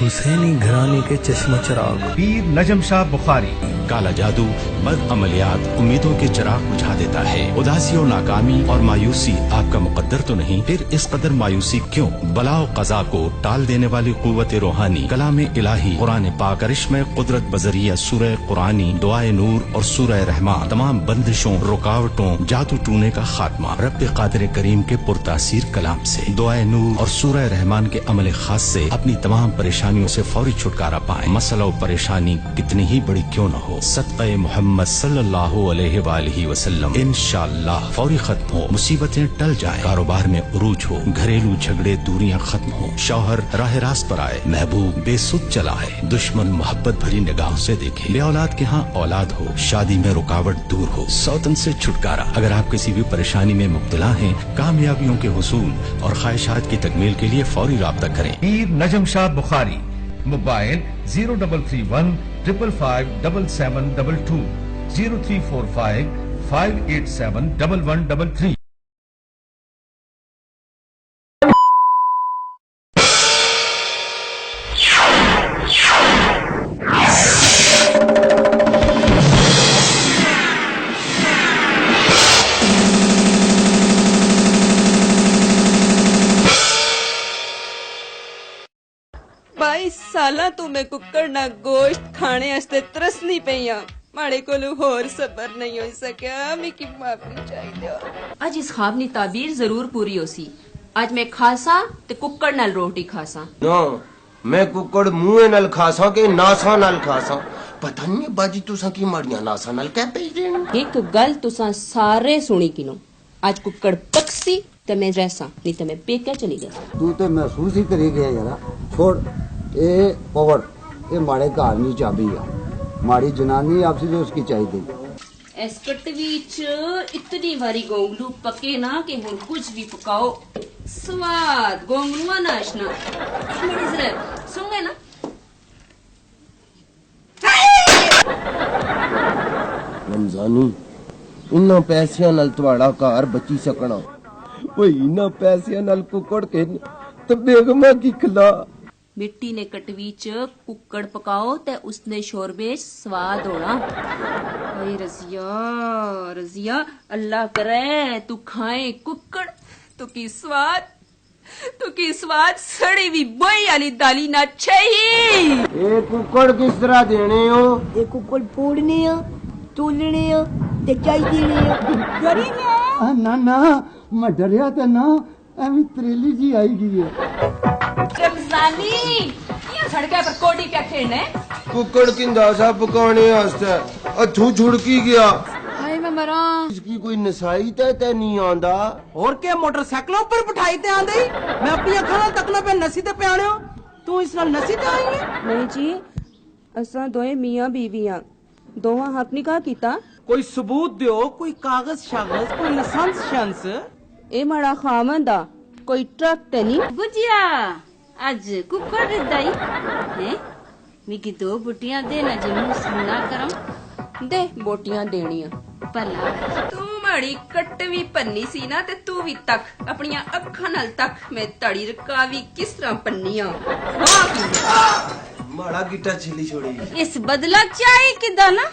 हुसैनी घराने के चश्म चिराग पीर नजम शाह बुखारी। काला जादू बद अमलियात उम्मीदों के चिराग बुझा देता है। उदासी और नाकामी और मायूसी आपका मुकद्दर तो नहीं, फिर इस कदर मायूसी क्यों? बलाओ कज़ा को टाल देने वाली कुव्वत रूहानी कलाम इलाही कुरान पाक करिश्मे कुदरत बजरिया सूरह कुरानी दुआए नूर और सूरह रहमान तमाम बंदिशों रुकावटों जादू टूने का खात्मा रब कादिर करीम के पुरतासीर कलाम से। दुआए नूर और सूरह रहमान के अमल खास से अपनी तमाम परेशानियों से फौरी छुटकारा पाएं। मसला और परेशानी कितनी ही बड़ी क्यों न हो, सदक़े मोहम्मद सल्लल्लाहु अलैहि वसल्लम इंशाअल्लाह फौरी खत्म हो, मुसीबतें टल जाएं, कारोबार में उरूज हो, घरेलू झगड़े दूरियां खत्म हो, शौहर राह रास्त पर आए, महबूब बेसुध चलाए, दुश्मन मोहब्बत भरी निगाहों से देखे, बे औलाद के यहाँ औलाद हो, शादी में रुकावट दूर हो, सौतन से छुटकारा। अगर आप किसी भी परेशानी में मुब्तला हैं, कामयाबियों के हुसूल और ख्वाहिशात की तकमील के लिए फौरी राब्ता करें। पीर नजम शाह बुखारी। मोबाइल 0331 555 7722 0345 587 1133। बाईस साल तो मैं कुक्कड़ ना गोश्त खाने वास्ते तरसनी पई हां, माड़े कोल होर सबर नहीं हो सकिया, मिकी माफी चाहिए। अज इस ख्वाब नी ताबीर जरूर पूरी होसी। अज मैं खासा ते कुक्कड़ नाल रोटी खासा। ना मैं कुक्कड़ मुंह नाल खासा के नासा नाल खासा। पता नहीं बाजी तुसा की माड़ियां नासा नाल कह पे देन। एक गल तुसा सारे सुनी किनो, आज कुक्कड़ पकसी ते मैं रहसा, नहीं ते मैं पेके चली गया। तू तो महसूस ही करी गया यार। छोड़ ए पवर, ये माड़े घर नी चाबी है, माड़ी जनानी आपसे जो उसकी चाहिए। इस कटवी च इतनी बारी गोंगलू पके ना कि हुन कुछ भी पकाओ स्वाद गोंगलुआ नाशना बड़ी जरा सुन गए ना। रमजानी इन्ना पैसियां नाल तुम्हारा घर बची सकना, ओए इन्ना पैसियां नाल कुक्कड़ के ते बेगमा की खिला। मिट्टी ने कटवी च कुक्कड़ पकाओ ते उसने शोरबे स्वाद होना। हाय रजिया रजिया अल्लाह करे तू खाए कुक्कड़ तो की स्वाद सड़ी भी बोई वाली दाली ना चाहिए। ए कुक्कड़ किस तरह देने हो? ये कुक्कड़ फोड़ने आ, तोलने आ, ते चाय देने आ। डरी ने? ना ना मैं डरिया तो ना, एवं त्रेली जी आई गई है। रमजानी ये सड़के पर कोडी क्या खेलने? कुक्कड़ की अंदाजा पकाने वास्ते अथू छुड़की गया। हाय मैं मरा। इसकी कोई नसाई ते नहीं आंदा। और क्या मोटरसाइकिलों पर बिठाई ते आंदे? मैं अपनी अखां नाल तकना पे नसी ते प्याणे हो, तू इस नाल नसी ते आई है? नहीं जी, असां दोए मियां बीवी हां, दोवां हक निकाह कीता। कोई सबूत दियो, कोई कागज शागज, कोई लाइसेंस शांस। ए माड़ा खामन दा कोई ट्रक ते नहीं। गुजिया आज कुक्कड़ रिदाई है मिकी दो बुटियां देना जे मुंह सुना करम दे बोटियां देनियां भला। तू माड़ी कटवी पन्नी सी ना ते तू भी तक अपनिया अखां नाल तक मैं तड़ी रकावी किस तरह पन्नियां। माड़ा गिट्टा छिली छोड़ी। इस बदला चाहे किदा ना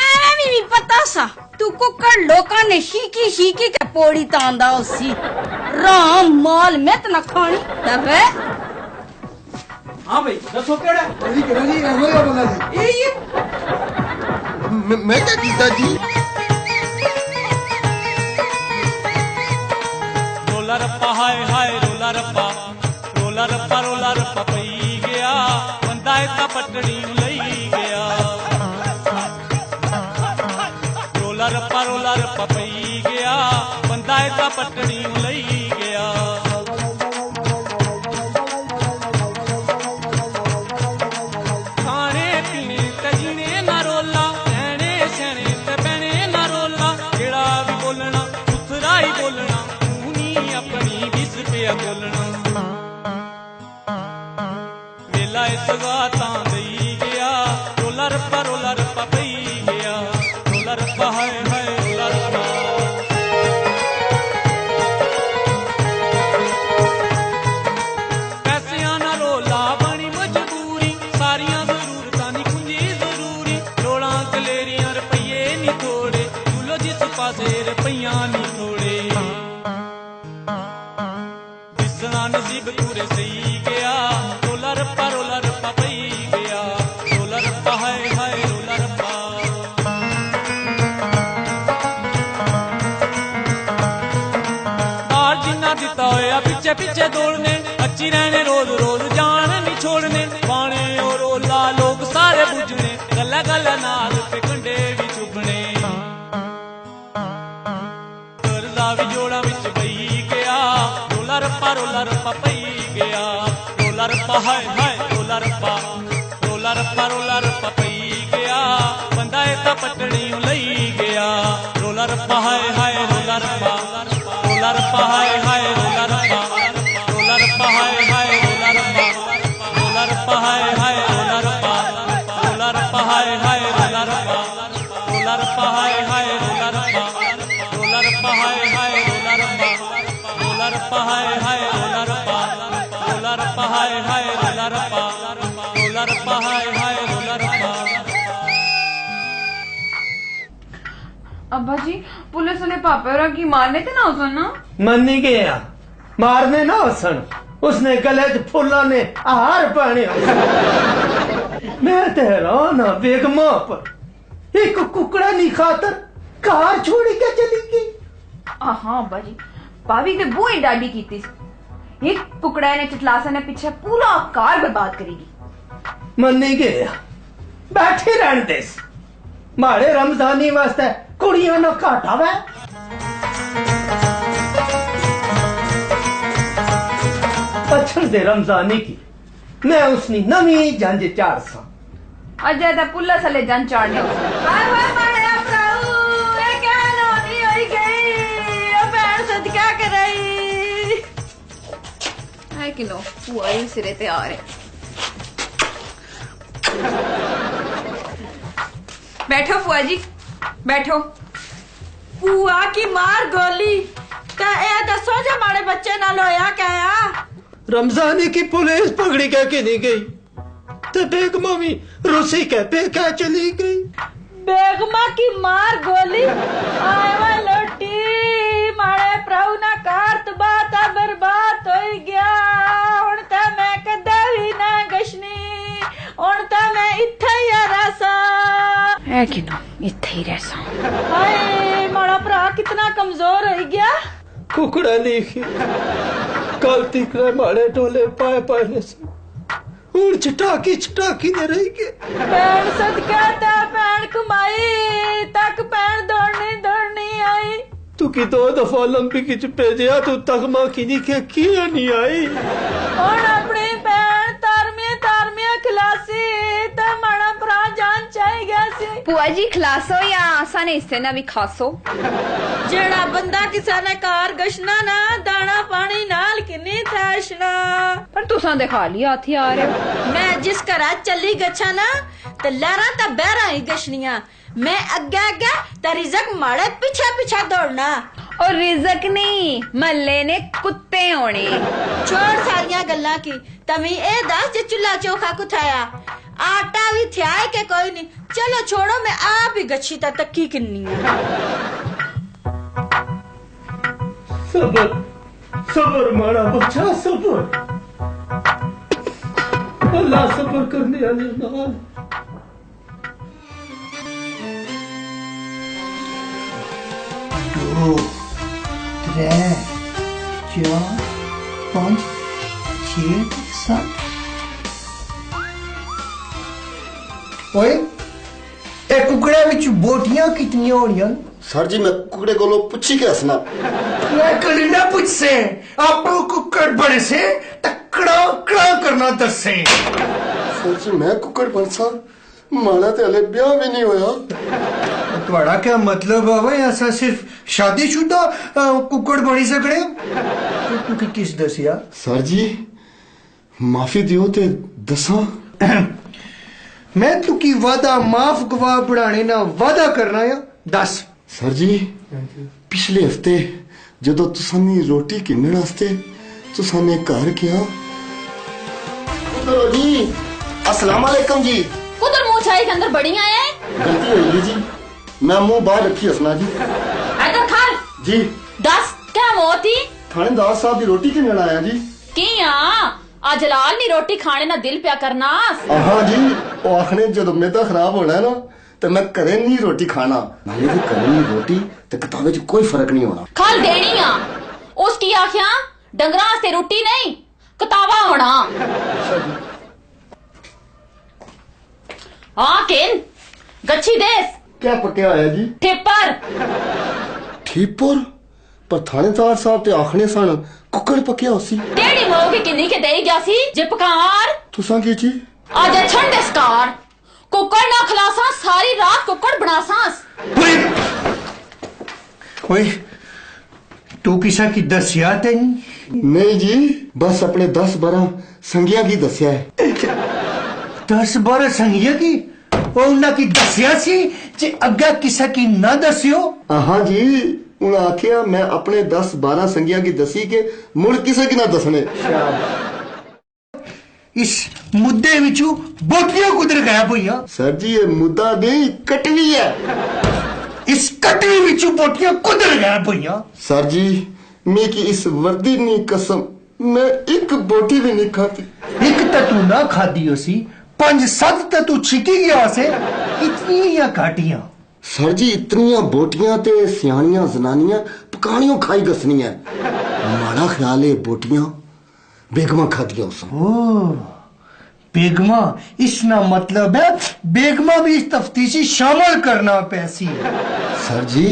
एवें भी पता सा तू कुक्कड़ लोकां ने शीकी शीकी के पोड़ी तांदा उसी राम माल में तना खानी तबे। हां भाई दसो केड़ा अरे केड़ा जी एहो ही बोला जी। ये मैं क्या कीता जी? रोला रप्पा हाय हाय रोला रप्पा रोला रप्पा रोला रप्पा पई गया बंदा इता पटड़ी लई गया। रोला रप्पा पई गया बंदा इता पटड़ी लई गया। खाने पीने ते जीने ना रोला, रहने सहने ते बहने ना रोला, जेड़ा भी बोलना उतरा ही बोलना, तू नी अपनी बिस पे बोलना। वेला इस गातां दई गया रोला रप्पा पई गया। रोला रप्पा हाय हाय रोला रप्पा। पैसियां ना रोला बनी ਬਤੂਰੇ ਸਹੀ ਗਿਆ ਰੋਲਾ ਰੱਪਾ ਪਈ ਗਿਆ ਰੋਲਾ ਰੱਪਾ ਹਾਏ ਹਾਏ ਰੋਲਾ ਰੱਪਾ ਨਾਲ ਜਿੰਨਾ ਦਿੱਤਾ ਹੋਇਆ ਪਿੱਛੇ ਪਿੱਛੇ ਦੌੜਨੇ ਅੱਚੀ ਰਹਿਣੇ ਰੋਜ਼ ਰੋਜ਼ ਜਾਣ ਨਹੀਂ ਛੋੜਨੇ ਬਾਣੇ ਉਹ ਰੋਲਾ ਲੋਕ ਸਾਰੇ ਬੁੱਝਣੇ ਗੱਲਾਂ ਗੱਲਾਂ ਨਾਲ ਤੇ ਕੰਡੇ ਵੀ ਚੁੱਭਣੇ ਕਰਦਾ ਵੀ ਜੋੜਾਂ ਵਿੱਚ ਪਈ ਗਿਆ ਰੋਲਾ ਰੱਪਾ ਪਈ ਗਿਆ ਰੋਲਾ ਰੱਪਾ ਹਾਏ ਹਾਏ ਰੋਲਾ ਰੱਪਾ ਪਈ ਗਿਆ ਬੰਦਾ ਇਹ ਤਾਂ ਪਟੜੀਓਂ ਲਈ ਗਿਆ ਰੋਲਾ ਰੱਪਾ ਹਾਏ ਹਾਏ ਰੋਲਾ ਰੱਪਾ ਹਾਏ ਹਾਏ ਰੋਲਾ ਰੱਪਾ ਹਾਏ ਹਾਏ ਰੋਲਾ ਰੱਪਾ ਹਾਏ ਹਾਏ ਰੋਲਾ ਰੱਪਾ ਹਾਏ ਹਾਏ ਰੋਲਾ ਰੱਪਾ ਹਾਏ ਹਾਏ ਰੋਲਾ ਰੱਪਾ ਹਾਏ ਹਾਏ ਰੋਲਾ ਰੱਪਾ ਹਾਏ ਹਾਏ ਰੋਲਾ ਰੱਪਾ ਹਾਏ ਹਾਏ ਰੋਲਾ ਰੱਪਾ ਹਾਏ ਹਾਏ ਰੋਲਾ ਰੱਪਾ अब्बा जी पुलिस ने पापा की मारने थे ना उसन ना मन नहीं गया मारने ना उसन उसने गले च फुल्ला ने हार पाने मैं तो हैरान हाँ बेगमा पर एक कुकड़ा नहीं खातर कार छोड़ के चली गई। हाँ अब्बा जी भाभी ने वो डाडी की थी एक कुकड़ा ने चिटलासा ने पीछे पूरा कार बर्बाद करेगी। मन नहीं गया बैठे रहने दे मारे रमजानी वास्ते कुड़ियां ना घाटा वै पछड़ दे रमजानी की मैं उसनी नवी जंज चाड़ सा अजय दा पुलिस वाले जंज चाड़ने हाय हाय मारे अपराऊ ये क्या नौनी होई गई ओ बहन सदका कराई हाय किलो वो आई सिरे ते आ रहे बैठो फुआ जी बैठो। बुआ की मार गोली ते ए दसो जे माड़े बच्चे नाल होया क्या रमजानी की पुलिस पकड़ी कह के नहीं गई तो बेगमा भी रूसी कहते क्या चली गई। बेगमा की मार गोली आए वा लोटी माड़े प्रभु ना कार तबाह बर्बाद हो गया हुण ते मैं कदे भी ना गशनी हुण ते मैं इत्थे ही रसा है कि ना इत्थे ही रसा। हाय माड़ा भरा कितना कमजोर हो गया कुकड़ा लिखी कल तिकरे माड़े टोले पाए पाने से हूं छटाकी ने रही के पैन सदका ता पैन कमाई तक पैन दौड़नी आई तू की 2 दफा ओलंपिक च भेजिया तू तगमा की नहीं आई और अपनी पैन तारमिया खिलासी ते माड़ा भरा जान चाही गया सी। बुआ जी खिलासो या आसा ने इससे ना भी खासो जेड़ा बंदा किसा ने कार गशना ना दाना पानी नाल किन्नी थैशना पर तुसा दिखा लिया थी आ रहे मैं जिस घरा चली गच्छा ना ते लहरा ता बहरा ही गशनिया मैं अग्गे ते रिजक माड़े पीछे दौड़ना और रिजक नहीं मल्ले ने कुत्ते होने छोड़ सारियां गल्लां की तमी ए दस जे चूल्हा चोखा कुथाया आटा भी थिया के कोई नहीं चलो छोड़ो मैं आप ही गच्छी ता तक्की किन्नी सबर माड़ा बच्चा सबर अल्लाह सबर करने वाले नाल। 2 3 4 5 6 7 ओए ए कुकड़े विच बोटियां कितनियां होणियां सर जी मैं कुकड़े कोलों पुछी के हसना मैं कली ना पुछ से आपको कुकड़ बने से तकड़ा कड़ा करना दसे सर जी मैं कुकड़ बनसा माला ते हले ब्याह भी नहीं होया तुम्हारा क्या मतलब है भाई ऐसा सिर्फ शादीशुदा कुकड़ बनी सकड़े तू किस दसिया सर जी माफी दियो ते दसा मैं तू की वादा माफ गवाह बनाने ना वादा करना है दस सर जी पिछले हफ्ते जदों तुसानी रोटी किन्नण वास्ते तुसाने घर किया उधर जी अस्सलाम वालेकुम जी उधर मुंह छाई के अंदर बड़ी आए गलती हुई जी मैं मुंह बाहर रखी हसना जी इधर खाल जी दस क्या मोती थानेदार साहब की रोटी किन्नण आया जी की आ जलाल नी रोटी खाने ना दिल प्या करना। हाँ जी, वो आखने जदों मेदा खराब होना है ना तो मैं घरे नहीं रोटी खाना। नाले दी घरे नहीं रोटी ते किताबे च कोई फर्क नहीं होना। खल देनी आ उसकी आख्या डंगरा से रोटी नहीं किताबा होना। हाँ किन गच्छी देस क्या पक्या होया जी? ठिपर ठीपुर पर थानेदार साहब ते आखने सन कुकड़ पक्या होसी। केड़ी मोह के किन्नी के देई गयासी जिपकार तुसां की जी? आज छंड स्कार कुकड़ ना खलासा सारी रात कुकड़ बनासास। ओए तू किसा की दसिया तेन? नहीं जी, बस अपने 10-12 संगिया की दसिया है। 10-12 संगिया की? ਉਹ ਉਹਨਾਂ ਕੀ ਦੱਸਿਆ ਸੀ ਜੇ ਅੱਗਾ ਕਿਸੇ ਕੀ ਨਾ ਦੱਸਿਓ? हाँ जी, उन्हें आखिया मैं अपने 10-12 संगिया की दसी के मुड़ किसे की ना दसने। इस मुद्दे विचू बोटियां कुदर गायब हुईयां। सर जी ये मुद्दा नहीं कटवी है। इस कटवी विचू बोटियां कुदर गायब हुईयां। सर जी मैं की इस वर्दी नी कसम मैं एक बोटी भी नहीं खाती। एक तो तू ना खादी होसी 5-7 तो तू छिकी गया से इतनी या काटियां। सर जी इतनियां बोटियां ते सियानियां जनानियां पकानियों खाई गसनियां माड़ा ख्याल है बोटियां बेगमा खादियां उस। बेगमा इसना मतलब है बेगमा भी इस तफ्तीशी शामिल करना पैसी। सर जी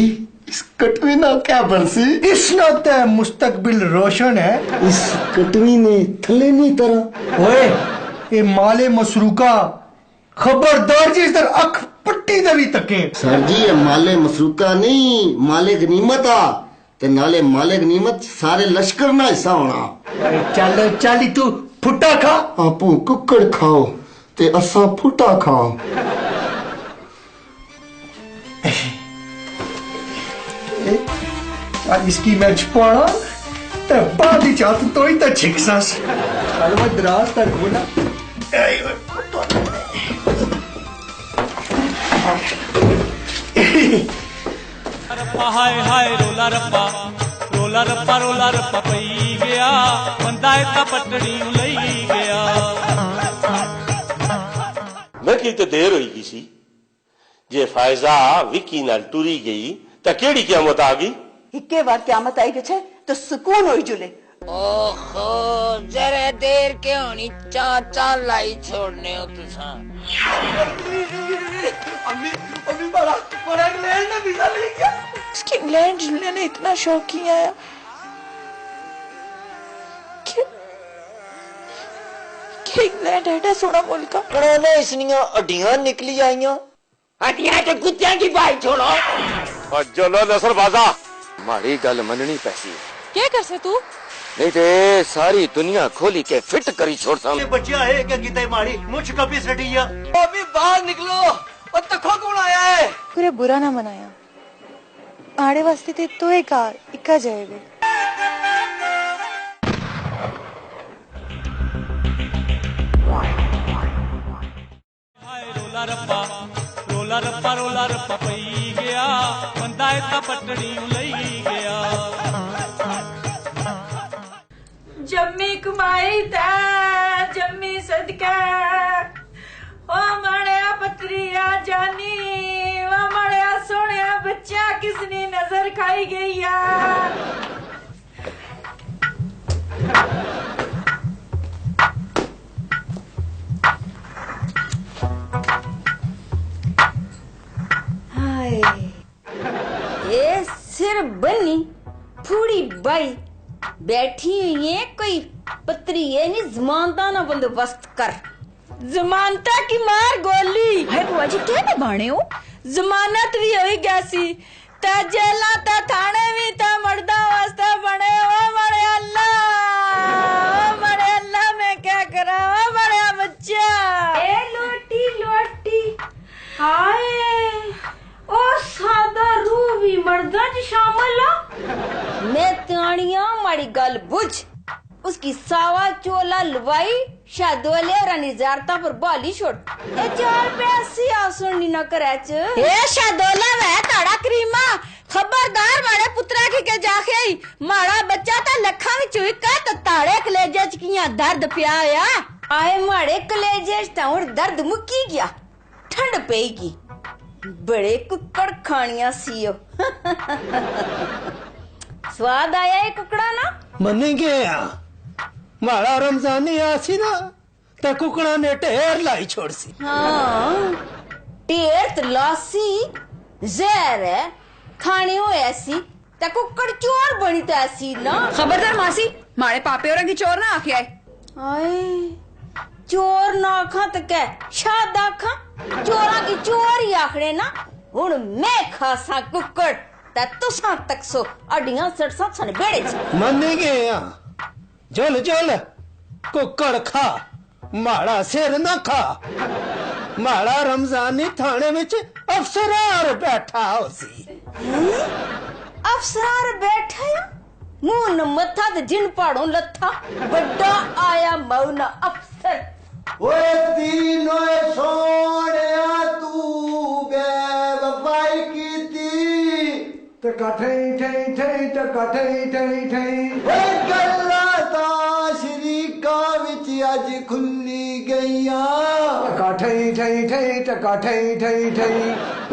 इस कटवी ना क्या बरसी? इस नाते मुस्तकबिल रोशन है। इस कटवी ने थले नहीं तरह। ओए ये माले मसरूका खबरदार जी इधर अख पट्टी दे भी तके। सर जी ये माले मसरूका नहीं माले गनीमत आ ते नाले माले गनीमत सारे लश्कर ना हिस्सा होना। चल चल तू फुट्टा खा। आपू कुकड़ खाओ ते असा फुट्टा खाओ। इसकी मैं छुपाना ते बाद ही चाहत तो ही तो छिकसास हलवा दराज तक बोला। रप्पा हाय हाय रोला रप्पा रोला रप्पा रोला रप्पा पई गया बंदा इतना पटड़ी लई गया। मैं की तो देर होई गई सी जे फायजा विकी नाल टुरी गई तो केड़ी क़यामत आ गई? इक्के बार क्यामत आई गए तो सुकून होई जुले। ओहो जरा देर के होनी चाचा लाई छोड़ने हो तुसा। अम्मी बड़ा इंग्लैंड में वीजा ले गया। इसकी इंग्लैंड जुलने ने इतना शौक किया है कि इंग्लैंड एडा सोना मुल्क कड़ोले इसनियां अड्डियां निकली आईयां। हड्डियां तो कुत्तियां की भाई छोड़ो। और चलो नसर बाजा मारी गल मननी पैसी। क्या कर से तू? नहीं ते सारी दुनिया खोली के फिट करी छोड़ सा। बच्चा है क्या गीता मारी मुझ कभी सटिया। अभी बाहर निकलो और तखो कौन आया है? पूरे बुरा ना मनाया आड़े वास्ते ते तो एक कार इक्का जाएगा। रोला रप्पा रोला रप्पा रोला रप्पा पई गया बंदा इतना पटड़ी लई गया। जम्मी कमाई ता जम्मी सदका ओ मड़िया पत्रिया जानी ओ मड़िया सोनिया बच्चा किसने नजर खाई गई यार। हाय ये सिर बनी थोड़ी बाई बैठी हुई है कोई पत्री है नहीं जमानता ना बंदोबस्त कर। जमानता की मार गोली है बुआ जी क्या निभाने हो? जमानत भी हो गया सी ता जेला ता थाने भी ता मर्दा वास्ता बने। ओ बड़े अल्लाह मैं क्या करा? ओ बड़े बच्चा ए लोटी लोटी हाय ओ सादा रूह भी मर्दा च शामिल हो। मैं त्यानिया मारी गल बुझ उसकी सावा चोला हलवाई शादोले और निजारता पर बाली छोड़ ए 4 पैसे आसुनी न करे च ए शादोला वे ताड़ा करीमा खबरदार मारे पुत्रा के जाके आई माड़ा बच्चा ता लखा विच इक्का ते ताड़े कलेजे च कियां दर्द पिया होया आए माड़े कलेजे च तां हुण दर्द मुक्की गया ठंड पेगी बड़े कुक्कड़ खानियां सीओ स्वाद आया है कुकड़ा ना मनी गया माड़ा रमजानी आसी ना ते कुकड़ा ने ढेर लाई छोड़ सी हाँ ढेर तो लासी जहर है खाने हो ऐसी ते कुकड़ चोर बनी तो ऐसी ना खबरदार मासी मारे पापे और की चोर ना आके आए आए चोर ना आखा तो क्या शाद आखा चोरा की चोर ही आखड़े ना हुन मैं खासा कुकड़ ते तुसा तक सो अडियां सड़सा छने बेड़े मनी गया झोल झोल कुकड़ खा माड़ा सिर ना खा माड़ा रमजानी थाने विच अफसरार बैठा हो सी अफसरार बैठा है मुंह न मथा ते जिन पाड़ों लथा बड़ा आया मौना अफसर ओए तीनों सोनिया तू बेवफाई कीती टका ठई ठई ठई टका ठई ठई ठई ओए गल्ला ता शरीका विच अज खुली गईया टका ठई ठई ठई टका ठई ठई ठई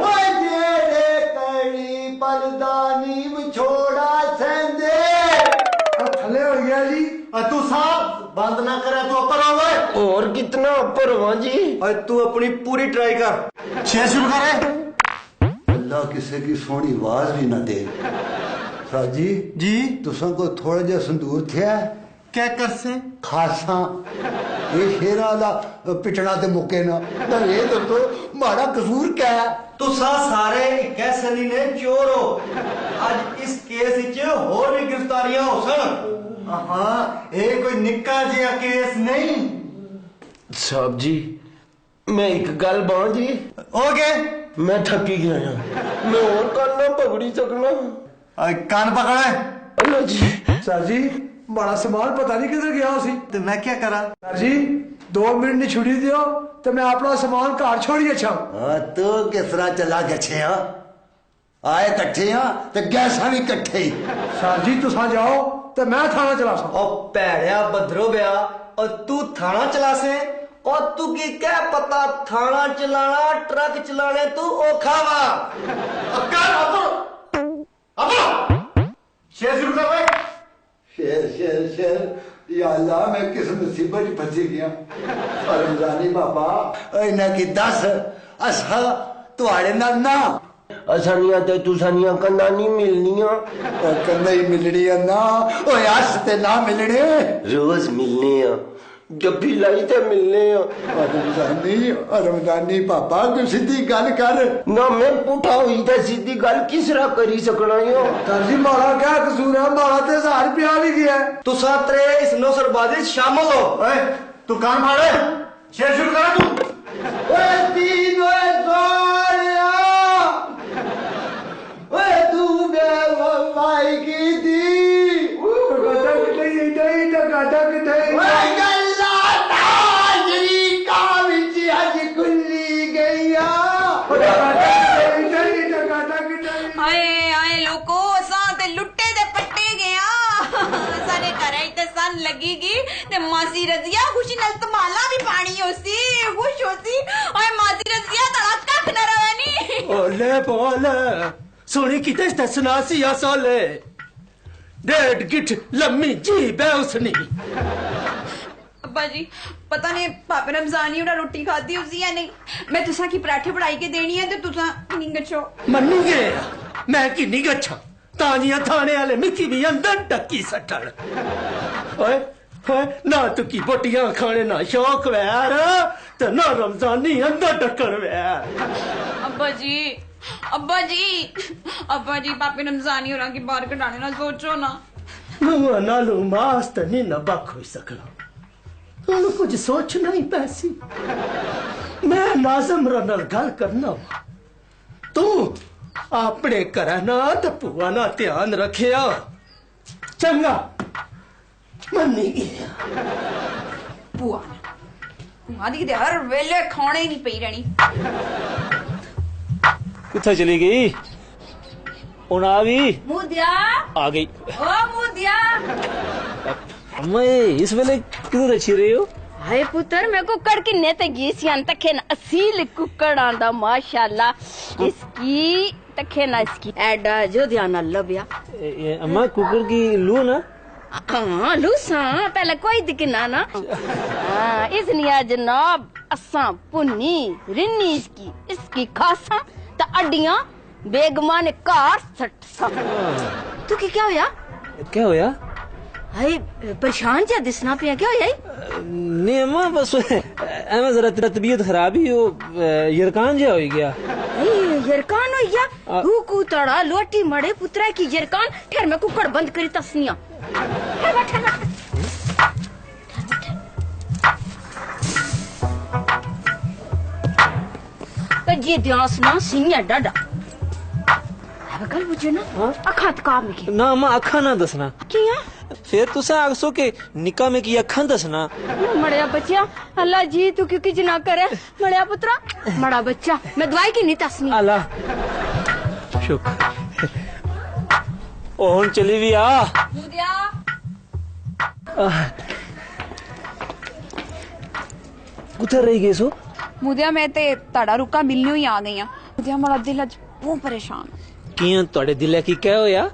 ओए जेड़े कड़ी परदानी विछोड़ा सेंदे थले हो गया जी तू साहब बंद ना करे तू ऊपर हो और कितना ऊपर हुआ जी और तू अपनी पूरी ट्राई कर शेर शुरू करे अल्लाह किसी की सोनी आवाज भी ना दे साजी जी तुसा को थोड़ा जा संदूर थे क्या कर से खासा ये शेरा दा पिटना ते मुके ना ये तो माड़ा कसूर क्या है तुसा सारे कैसली ने चोर हो आज इस केस विच होर भी गिरफ्तारियां हो सन हाँ ये कोई निक्का जिहा केस नहीं साहब जी मैं एक गल बां जी हो गए मैं थकी गया मैं और करना पकड़ी सकना कान पकड़े अल्लाह जी सर जी बड़ा सामान पता नहीं किधर गया उसी तो मैं क्या करा सर जी 2 मिनट नहीं छुड़ी दियो तो मैं अपना सामान घर छोड़ी अच्छा तो किस तरह चला गए आए कट्ठे हाँ तो गैसा भी कट्ठे ही सर जी तुसा जाओ तो मैं थाना चला सा ओ पैड़िया बदरो बया और तू थाना चला से और तू की क्या पता थाना चलाना ट्रक चलाने तू औखा वा शेर शुरू कर भाई शेर या अल्लाह मैं किस मुसीबत में फंसी गया रमजानी बाबा इन्हें की दस असा तुआड़े नाल ना असानियां ते तुसानियां कंधा नहीं मिलनियां कंधा ही मिलनी है ना ओए अस ते ना मिलने रोज मिलने आ जब भी लाई ते मिलने आ रमजानी पापा तू सीधी गल कर ना मैं पुठा हुई ते सीधी गल किस तरह करी सकना यो सर जी मारा क्या कसूर है मारा ते 1000 रुपया भी गया तुसा त्रे इस नौसरबाजी शामिल हो तू कान फाड़े शेर शुरू कर तू ओए तीन ओए सोनिया ओए तू बेवफाई की थी टका टक टई ओए गल्ला ताजरी का विच अज खुली गईया आए आए लोको असां ते लुट्टे दे पट्टे गया सारे घरे ते सन लगीगी ते मासी रजिया खुशी नाल तमाला भी पानी होसी खुश होसी ओए मासी रजिया तड़ा कख न रवनी ओले बोल सोनी किते दसना सी असोले 1.5 गिठ लम्मी जीब है उसनी अब्बा जी पता नहीं पापे रमजानी उड़ा रोटी खादी उसी या नहीं मैं तुसा की पराठे पढ़ाई के देनी है तो तुसा किन्नी गच्छो मन्नी गया मैं किन्नी गच्छा तानिया थाने वाले मिकी भी अंदर टक्की सटण ओए ओए ना तू की बोटियां खाने ना शौक वैर ते ना रमजानी अंदर टक्कण वैर अब्बा जी पापे रमजानी और की बाहर कटाने ना सोचो ना मुआ नालू मास्त नहीं ना बख हो सकना उन्हें कुछ सोचना ही पैसी मैं नाजम रनल गल करना तू अपने करना तो पुआ ना ध्यान रखिया चंगा मन्नी गया ਭੂਆ ਦੀ ਤੇ ਹਰ ਵੇਲੇ ਖਾਣੇ ਹੀ ਨਹੀਂ ਪਈ ਰਹਿਣੀ। किथे चली गई? आ भी मुदिया आ गई। ओ मुदिया अम्मा इस वेले किधर अच्छी रही हो? हाय पुत्र मैं कुकड़ की नेते गीसियान तखे न असील कुकड़ आंदा माशाल्लाह इसकी तखे ना इसकी एडा जो ध्यान लबिया। अम्मा कुकड़ की लू ना? हाँ लूसा पहले कोई दिखना ना। इसनिया जनाब असा पुन्नी रिन्नी इसकी खासा ता अड्डियां बेगमा ने कार सट सा। तू क्या होया? क्या होया? हाय परेशान जा दिसना पिया क्या होया? नहीं अम्मा बस एवं जरा तेरा तबीयत खराब ही हो यरकान जा हो गया। यरकान हो गया? तू कूतड़ा लोटी मड़े पुत्रा की यरकान ठहर मैं कुकड़ बंद करी तसनिया। जी ध्यान सुना सिंह डाडा कल बुझे ना अखा काम में ना अम्मा अखा ना दसना किया फिर तुसे आगसो के निका में की अखा दसना मड़िया बच्चा अल्लाह जी तू क्यों किच ना करे मड़िया पुत्रा मड़ा बच्चा मैं दवाई की नहीं तसनी अल्लाह शुक्र ओहन चली भी आ कुछ रही गई सो मुदिया मैं ते ताड़ा रुका मिलने ही आ गई हां। मुदिया मेरा दिल अज बहुत परेशान कियां तोड़े दिल की क्या होया?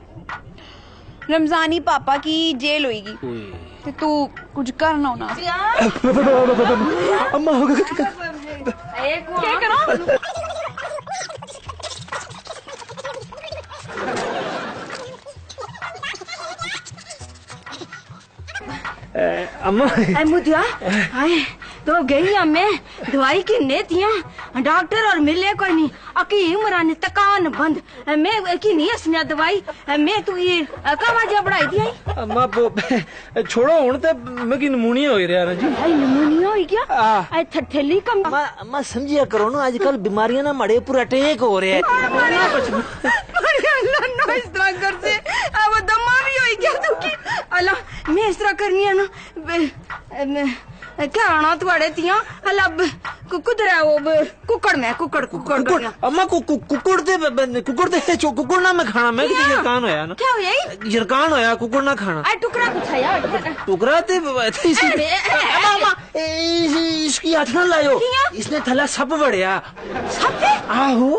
रमजानी पापा की जेल होएगी ते तू कुछ करना होना। अम्मा क्या करो? अम्मा मुदिया हाय तो गई मैं दवाई की नेतियां डॉक्टर और मिले कोई नहीं अकी इमरान तकान बंद मैं की नहीं असना दवाई मैं तू ये कावाजा बढ़ाई दी आई। अम्मा छोड़ो हुन ते मैं की नमूनिया हो रहा ना जी। हाय नमूनिया हो गया आई थठेली कम अम्मा समझिया करो ना आजकल बीमारियां ना मड़े पूरा अटैक हो रहे हैं। अल्लाह ना इस तरह कर से अब दमा भी हो गया तू की अल्लाह मैं इस तरह करनी है ना क्या आना तुम्हारे तिया अल्लाह कुकुड़ है वो कुकड़ में कुकड़ अम्मा कुकुड़ दे कुकुड़ ना मैं खाना मैं किसी यरकान होया ना। क्या होया? यरकान होया कुकुड़ ना खाना। आई टुकड़ा कुछाया टुकड़ा ते अम्मा इसकी हाथ ना लायो इसने थला सब बढ़िया सब आहो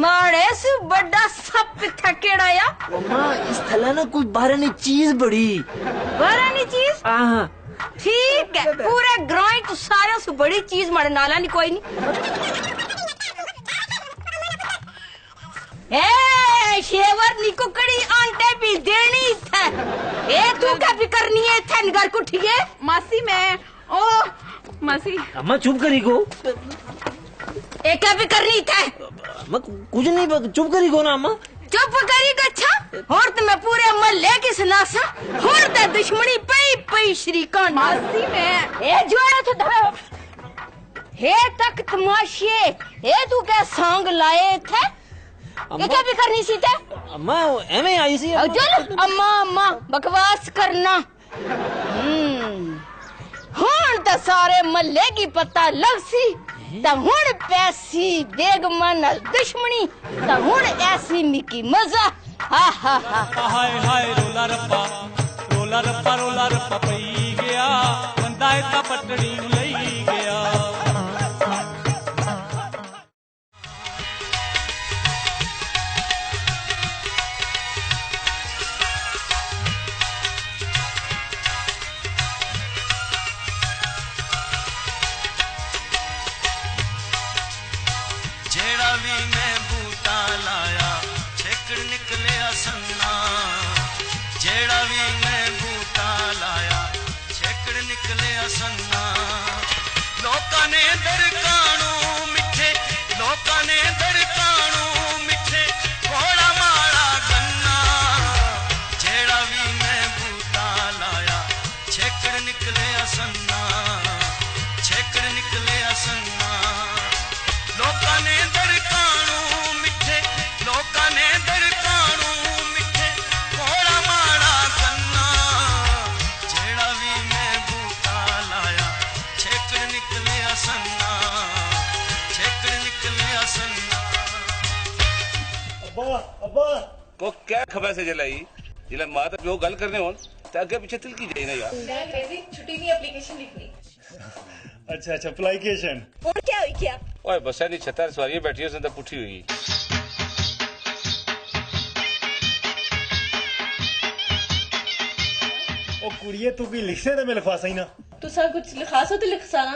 मारे से बड़ा सप थकेड़ा या अम्मा इस थला ना कोई बारनी चीज बड़ी बारनी चीज हाँ ठीक है पूरे ग्राउंड तो सारे से बड़ी चीज मारे नाला नहीं कोई नहीं। ए शेवर निको कड़ी आंटे भी देनी था ए तू क्या भी करनी है थे घर को ठीक है मासी मैं ओ मासी अम्मा चुप करी को ए क्या भी करनी था अम्मा कुछ नहीं चुप करी को ना अम्मा चुप करी अच्छा और तो मैं पूरे मोहल्ले की सुनासा और तो दुश्मनी पई पई श्रीकांत मासी मैं ए जोड़ा तो धरो हे तक तमाशे ए तू क्या सॉन्ग लाए थे ये क्या भी करनी सी थे अम्मा एमे आई सी चल अम्मा अम्मा बकवास करना हुन तो सारे मोहल्ले की पता लग सी ता हुन पैसी बेगमन दुश्मनी ता हुन ऐसी मिकी मजा हा हा हा हाय हाय रोला रप्पा पई गया बंदा इता पटड़ी लई गया। जेड़ा भी मैं बूटा लाया छेकड़ निकले सन्ना जेड़ा भी मैं बूटा लाया छेकड़ निकले सन्ना लोकां ने दरकानू मिठे लोकां ने दरकानू मिठे घोड़ा माड़ा गन्ना जेड़ा भी मैं बूटा लाया छेकड़ निकले सन्ना छेकड़ निकले सन्ना लोकां ने दरकानू मिठे लोकां ने दरकानू मिठे घोड़ा माड़ा गन्ना जेड़ा भी मैं बूटा वो क्या खबर से जलाई जिला मां तो प्यो गल करने होन ते अगे पीछे तिलकी जाए ना यार छुट्टी नहीं एप्लीकेशन लिखनी। अच्छा एप्लीकेशन और क्या हुई क्या? ओए बसा नहीं 76 सवारियां बैठी उसने तो पुठी हुई। ओ कुड़िए तू की लिखने ते मैं लिखवासा ही ना। तू सब कुछ लिखा सो तो लिख सारा।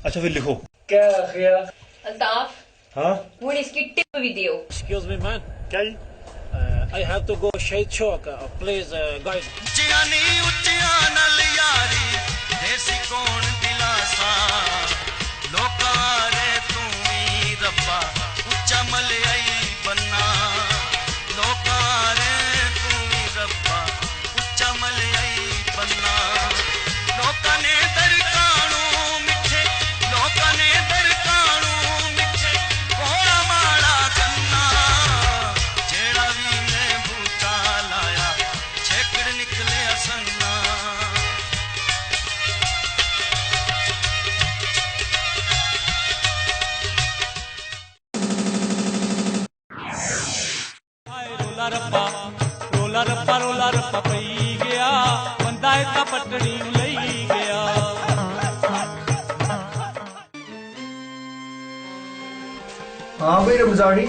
अच्छा फिर लिखो। क्या खिया? अल्ताफ हाँ वो इसकी टिप भी दियो। Excuse me, man. क्या जी? I have to go shade chalk. Please, guys. ਉੱਚਿਆਨੀ ਉੱਚਿਆਂ ਨਾਲ ਯਾਰੀ ਦੇਸੀ ਕੌਣ ਦਿਲਾਸਾ ਲੋਕਾਂ ਰੇ ਤੂੰ ਵੀ ਰੱਬਾ ਉੱਚਾ ਮਲਿਆਈ ਬੰਨਾ ਲੋਕਾਂ ਰੇ ਤੂੰ ਵੀ ਰੱਬਾ ਉੱਚਾ ਮਲਿਆਈ ਬੰਨਾ ਲੋਕਾਂ ਨੇ ਦਰਕਾਣੂ ਮਿੱਠੇ ਲੋਕਾਂ ਨੇ ਦਰਕਾਣੂ ਮਿੱਠੇ ਕੋੜਾ ਮਾੜਾ ਕੰਨਾ ਜਿਹੜਾ ਵੀ ਮੈਂ ਬੂਟਾ ਲਾਇਆ ਛੇਕੜ ਨਿਕਲਿਆ ਸੰਨਾ ਰੋਲਾ ਰੱਪਾ ਪਈ ਗਿਆ ਬੰਦਾ ਇਹ ਤਾਂ ਪਟੜੀ ਨੂੰ ਲਈ ਗਿਆ। हाँ भाई रमजानी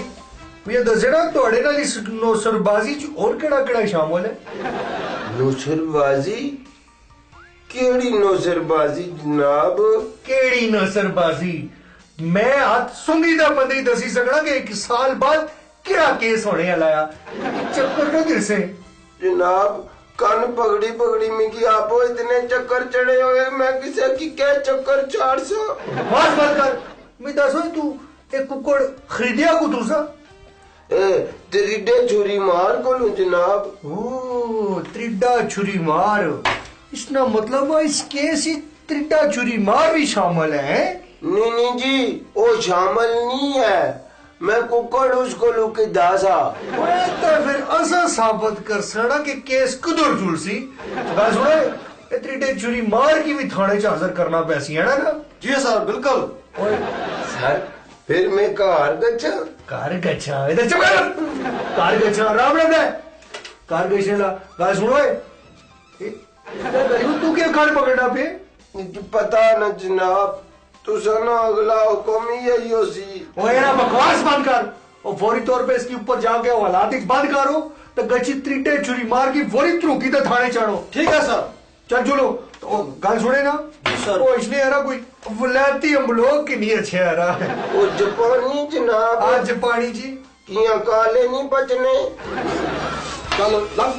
भैया दसना थोड़े नाल इस नौसरबाजी च और केड़ा शामिल है? नौसरबाजी केड़ी नौसरबाजी जनाब? केड़ी नौसरबाजी? मैं हाथ सुंगी दा बंदी दसी सकना कि 1 साल बाद क्या केस होने वाला है। चक्कर ना गिर से जनाब कान पगड़ी पगड़ी में कि आप इतने चक्कर चढ़े हुए मैं किसी की क्या चक्कर 400 बस मत कर। मैं दसो तू एक कुकड़ खरीदिया को दूसरा त्रिडे छुरी मार को लू जनाब। ओ त्रिडा छुरी मार इसका मतलब है इस केस ही त्रिडा छुरी मार भी शामिल है? नहीं जी वो शामिल नहीं है। मैं कुकड़ उसको लू के दासा तो फिर ऐसा साबित कर सकना कि केस कुदर जुलसी गल सुने ये त्रिडे छुरी मार की भी थाने च हाजिर करना पैसी है ना? जी सर बिल्कुल। ओए सर फिर मैं कार गच्छा इधर चुप कर। कार गच्छा राम राम दे कार गच्छे ला गल सुनो तू क्या कार पकड़ना पे? पता न जनाब तुसा ना अगला हुक्म ही यही हो सी। ओए ना बकवास बंद कर और फौरी तौर पे इसके ऊपर जाके हालात बंद करो तो गच्छी त्रिटे छुरी मार की फौरी त्रुकी तो थाने चढ़ो। ठीक है सर। चल चलो तो गल सुने ना सर वो इसने यार कोई वलायती अमलोक की नहीं अच्छे यार वो जापानी जनाब। आज जापानी जी किया काले नहीं बचने। चलो लंग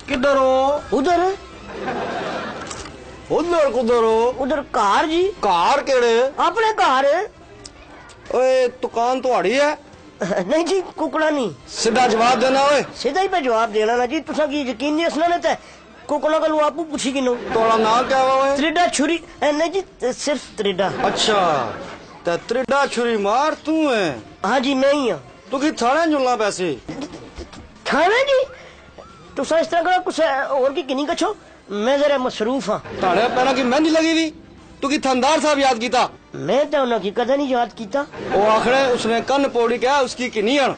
किधर हो? उधर उधर कुधर हो? उधर कार जी। कार केड़े? अपने कार ओए दुकान तुम्हारी है? नहीं जी कुकड़ा नहीं। सीधा जवाब देना ओए। सीधा ही पे जवाब देना ना जी तुसा की यकीन नहीं असना ने कुकड़ा कल आपू पूछी किनो। तोड़ा नाम क्या हुआ? त्रिडा छुरी नहीं जी सिर्फ त्रिडा। अच्छा तो त्रिडा छुरी मार तू है? हाँ जी मैं ही हूँ। तू की थाने जुलना पैसे? थाने जी तुसा इस तरह करो कुछ और की किनी कछो मैं जरा मसरूफ हाँ। थाने पैना की मेहंदी लगी हुई तू की थानदार साहब याद कीता? मैं तो उन्हें कदे नहीं याद कीता। वो आखिर उसने कन पौड़ी क्या उसकी किनी अण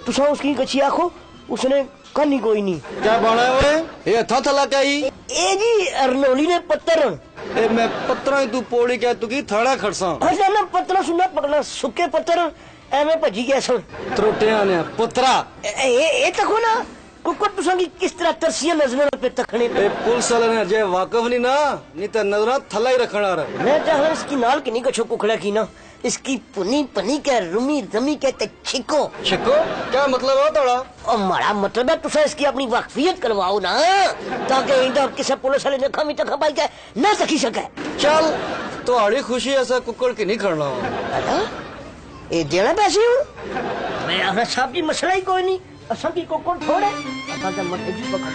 तुसा उसकी कछी आखो उसने कन ही कोई नहीं। क्या बना है ये था थला क्या ही? ए जी अरनोली ने पत्थर ए मैं पत्थर तू पौड़ी क्या तू की थाना खड़सा? अच्छा ना पत्थर सुनना पकड़ना सुखे पत्थर एवं भजी गया सुन त्रोटिया ने पत्थरा ए तको ना कुकुर तुसा की किस तरह तरसिया नजरों पे तकने ए पुलिस वाले ने जे वाकफ नहीं ना नहीं तो नजर थला ही रखना रहा। मैं चाह इसकी नाल की नहीं कछो कुकड़ा की ना इसकी पुनी पनी के रुमी रमी के ते छिको क्या मतलब है तोड़ा? और हमारा मतलब है तुसा इसकी अपनी वाकफियत करवाओ ना ताकि इंदा किसी पुलिस वाले ने खामी तक भाई के न सकी सके। चल तो हड़ी खुशी ऐसा कुकड़ की नहीं करना ए देना पैसे हूँ मैं अपना साहब की मसला ही कोई नहीं असा की कुकड़ थोड़े असा तो मत जी पकड़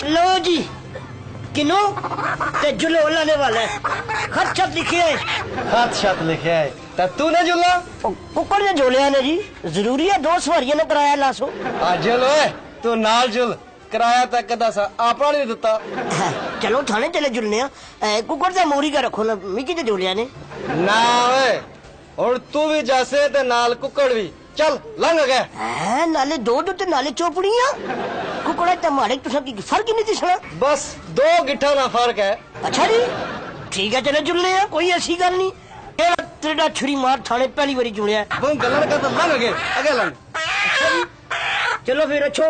लो जी किनो ते जुले लाने वाला है खत छत लिखे है खत छत लिखे है ता तूने जुला कुकड़ ने झोलिया ने जी जरूरी है दो सवारियां ने कराया लासो आ जुल ओए तू नाल जुल किराया तक दस आपा नहीं दिता चलो थाने चले जुलने कुकड़ से मोरी का रखो ना मिकी ते झोलिया ने ना ओए और तू भी जैसे ते नाल कुकड़ भी चल लंघ गए नाले दो ते नाले चौपड़ियां कुकड़ा ते मारे तुसा की फर्क ही नहीं दिसना बस 2 गिट्ठा ना फर्क है अच्छा जी ठीक है चले जुलने हैं कोई ऐसी गल नहीं तेरा छुरी मार थाने पहली बारी जुड़िया वो गलन का तो लंघ गए आगे लंघ चलो फिर अच्छो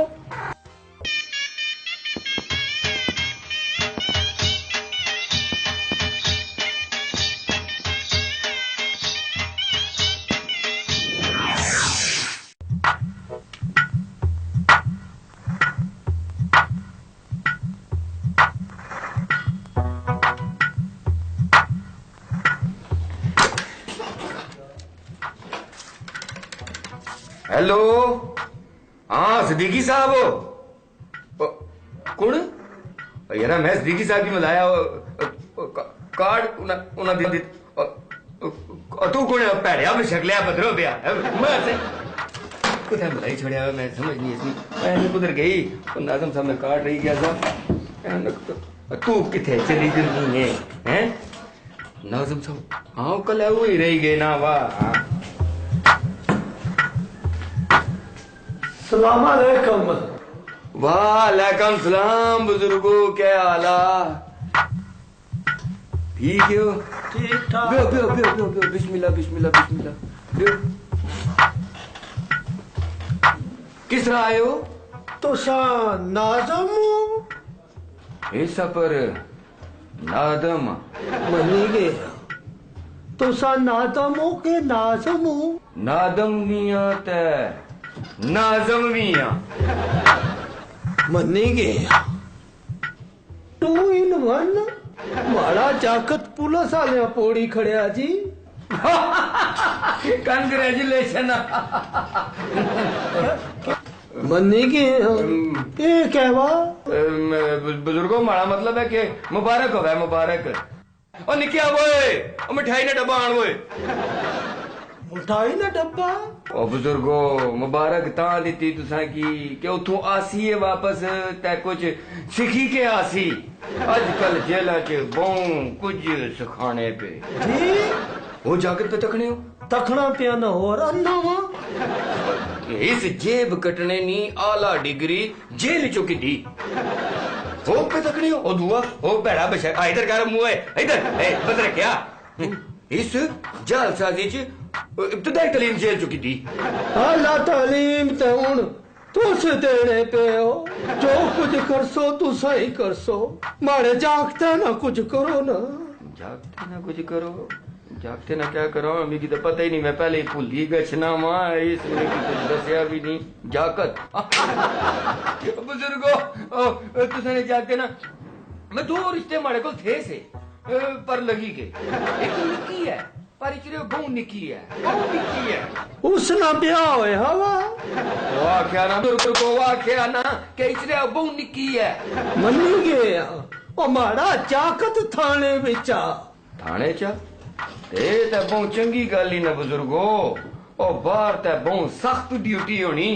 हेलो हाँ सिद्दीकी साहब कौन यार मैं सिद्दीकी साहब की मिलाया कार्ड उन्हें दे तू कौन भैड़िया में शक्लिया बदरो पिया मैं कुछ मिलाई छोड़िया मैं समझ नहीं इसकी मैं कुधर गई नाज़म साहब ने कार्ड रही गया था तू किथे चली गई है नाज़म साहब हाँ कल वो ही रही गए ना वाह सलाम अलैकुम वालेकुम सलाम बुजुर्गो क्या हाला ठीक है ठीक ठाक बियो बियो बियो बियो बियो बिस्मिल्लाह बिस्मिल्लाह बिस्मिल्लाह बियो किस तरह आए हो तो सा नाज़म ऐसा पर नादम मनी गए तो सा नादम हो के नाज़म हो नादम मियां ते नाज़म मियां मनी गया 2 in 1 माड़ा जाकत पुलिस वाले पोड़ी खड़िया जी कंग्रेचुलेशन मनी गया ये कहवा बुजुर्गों माड़ा मतलब है कि मुबारक हो मुबारक और निकिया वो मिठाई ने डब्बा आन वो मिठाई ना डब्बा ओ बुजुर्गो मुबारक ता दी तुसा की कि उथों आसी है वापस ते कुछ सिखी के आसी आजकल जेला च बहु कुछ सिखाने पे जी वो जाकर पे तकने हो तखना पिया न हो अन्ना वा इस जेब कटने नी आला डिग्री जेल चो की दी वो पे तकने हो ओ दुआ ओ भैड़ा बशा इधर कर मुंह है इधर ए बदर क्या इस जालसाजी च इब्तदाई तालीम जेल चुकी थी आला तालीम ते हुन तुस देने पे हो जो कुछ कर सो तू सही कर सो मारे जागते ना कुछ करो ना जागते ना कुछ करो जागते ना क्या करो मेरी तो पता ही नहीं मैं पहले ही भूल ही गया मां इसने कुछ दसिया भी नहीं जागत बुजुर्गो तुसने जागते ना मैं 2 रिश्ते मारे को थे से पर लगी के एक निकी है पर इचरे बहु निकी है उसना ब्याह होए हवा वाह क्या ना को वाह क्या ना के इचरे बहु निकी है मनी गया ओ माड़ा जाकत थाने विचा थाने चा ते बहु चंगी गल ही ना बुजुर्गो ओ बाहर ते बहु सख्त ड्यूटी होनी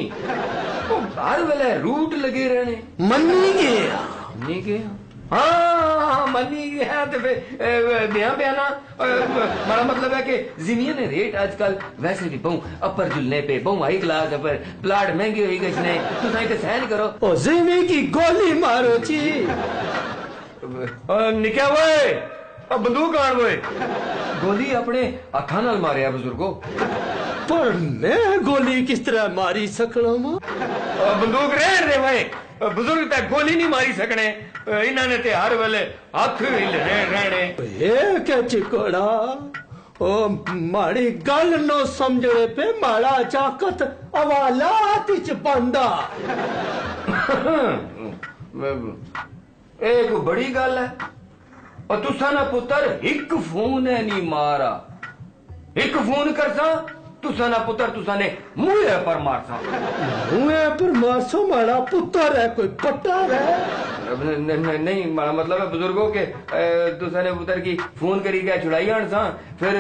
ओ हर वेले रूट लगे रहने मनी गया नहीं गया हाँ मनी है तो बयां बयाना हमारा मतलब है कि जिमियन रेट आजकल वैसे भी बहु अपर जुलने पे बहु हाई क्लास अपर प्लाट महंगे हुई गए तो सहन करो ओ जिमी की गोली मारो जी निकया वो अब बंदूक आन वो गोली अपने हथा नाल मारे बुजुर्गो पर मैं गोली किस तरह मारी सकना बंदूक रहन दे भाई बुजुर्ग तक गोली नहीं मारी सकने इन्होंने ते हर वेले हाथ हिलने रहने ये क्या चिकोड़ा ओ माड़ी गल नो समझने पे माड़ा जाकत अवालात च बंदा एक बड़ी गल है और तुसा ना पुत्र एक फोन है नहीं मारा एक फोन करसा तुसा ना पुत्र तुसा ने मुंह पर मारसा मुंह पर मारसो माड़ा पुत्र है कोई पट्टा है नहीं माड़ा मतलब है बुजुर्गों के तुसा ने पुत्र की फोन करी क्या छुड़ाई हन सा फिर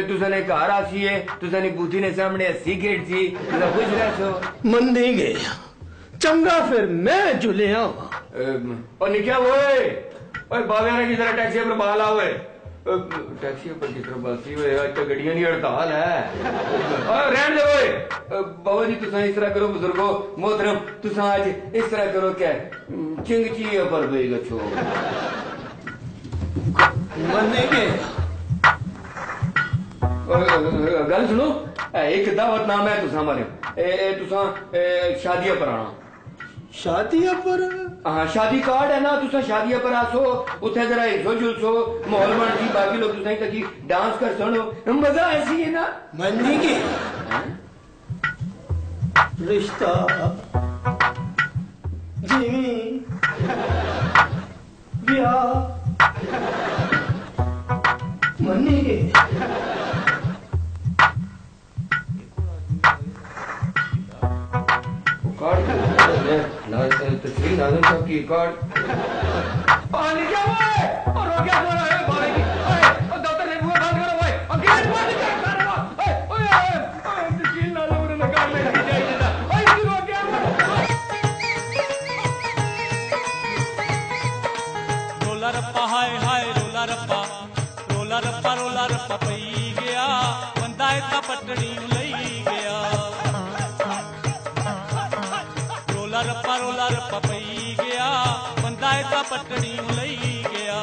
तुसा ने घर आसी है तुसा ने बूथी ने सामने हसी गेट सी तुसा खुश रह सो मन नहीं गया चंगा फिर मैं जुलिया और निकया ओए बाबा ने किसी टैक्सी पर बाल आओए टैक्सी पर किस तरह बसी हुए आज तो गड्डियां नहीं हड़ताल है और रहने दो ओए बाबा जी तुसा इस तरह करो बुजुर्गो मोहतरम तुसा आज इस तरह करो क्या चिंगची पर बेई गछो मनेंगे गल सुनो एक दावतनामा है तुसा हमारे तुसा शादियां पर आना शादियां पर हाँ शादी कार्ड है ना तुसा शादियां पर आसो उथे जरा हिसो जुलसो माहौल बन सी बाकी लोग तुसा तकी डांस कर सुनो मजा ऐसी है ना मन्नी की रिश्ता जीवी ब्याह मन्नी की तस्वीर नाज़िम साहब की कार्ड पानी क्या हुआ है और हो गया हमारा है बारे की ओए दफ्तर ने बुआ बंद करो ओए और गेट बंद कर रहा ओए तस्वीर नाज़िम ने कार्ड में की जाए था ओए क्यों हो गया रोला रप्पा हाय हाय रोला रप्पा पई गया बंदा इतना पटड़ी लई गया रोला रप्पा पई गया बंदा इतना पटड़ी लई गया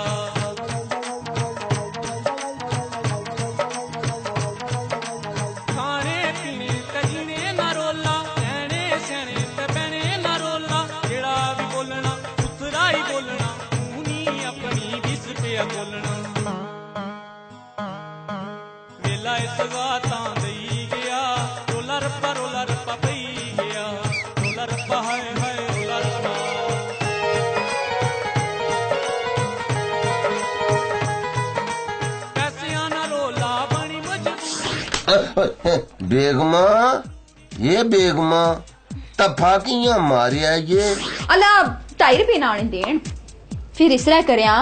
खाने पीने ते जीने ना रोला कहने सैने ते बहने ना रोला जेड़ा भी बोलना उतरा ही बोलना तू नहीं अपनी बिस पे बोलना वेला इस गातां दई गया रोला रप्पा पई गया रोला रप्पा हाय हाय रोला रप्पा पैसियां ना रोला बनी मजबूर बेगमा ये बेगमा तफा कियां मारिया ये अला 2 रुपए नाने देन फिर इस तरह करया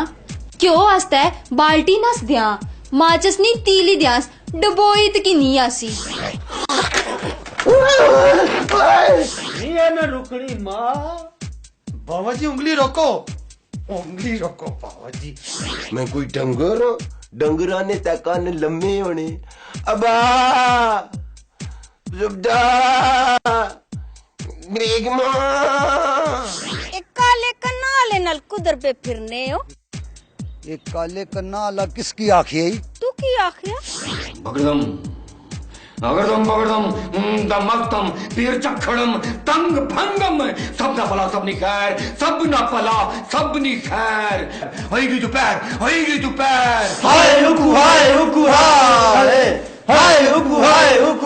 क्यों वास्ते बाल्टी नस दिया माचस नी तीली दियास डबोई तकी नहीं आसी ये ना रुकनी माँ बाबा जी उंगली रोको बाबा जी मैं कोई डंगर हूं डंगरा ने तक कान लम्बे होने अबा जुबदा बेगमा एक काले कनाले नल कुदर पे फिरने हो एक काले कन्ना अला किसकी आखी है तू की आखिया बगड़म अगरदम बगड़म दमकतम पीर चखड़म तंग भंगम सब ना भला सब नी खैर सब ना भला सब नी खैर होएगी दोपहर हाय हुकू हाय हुकू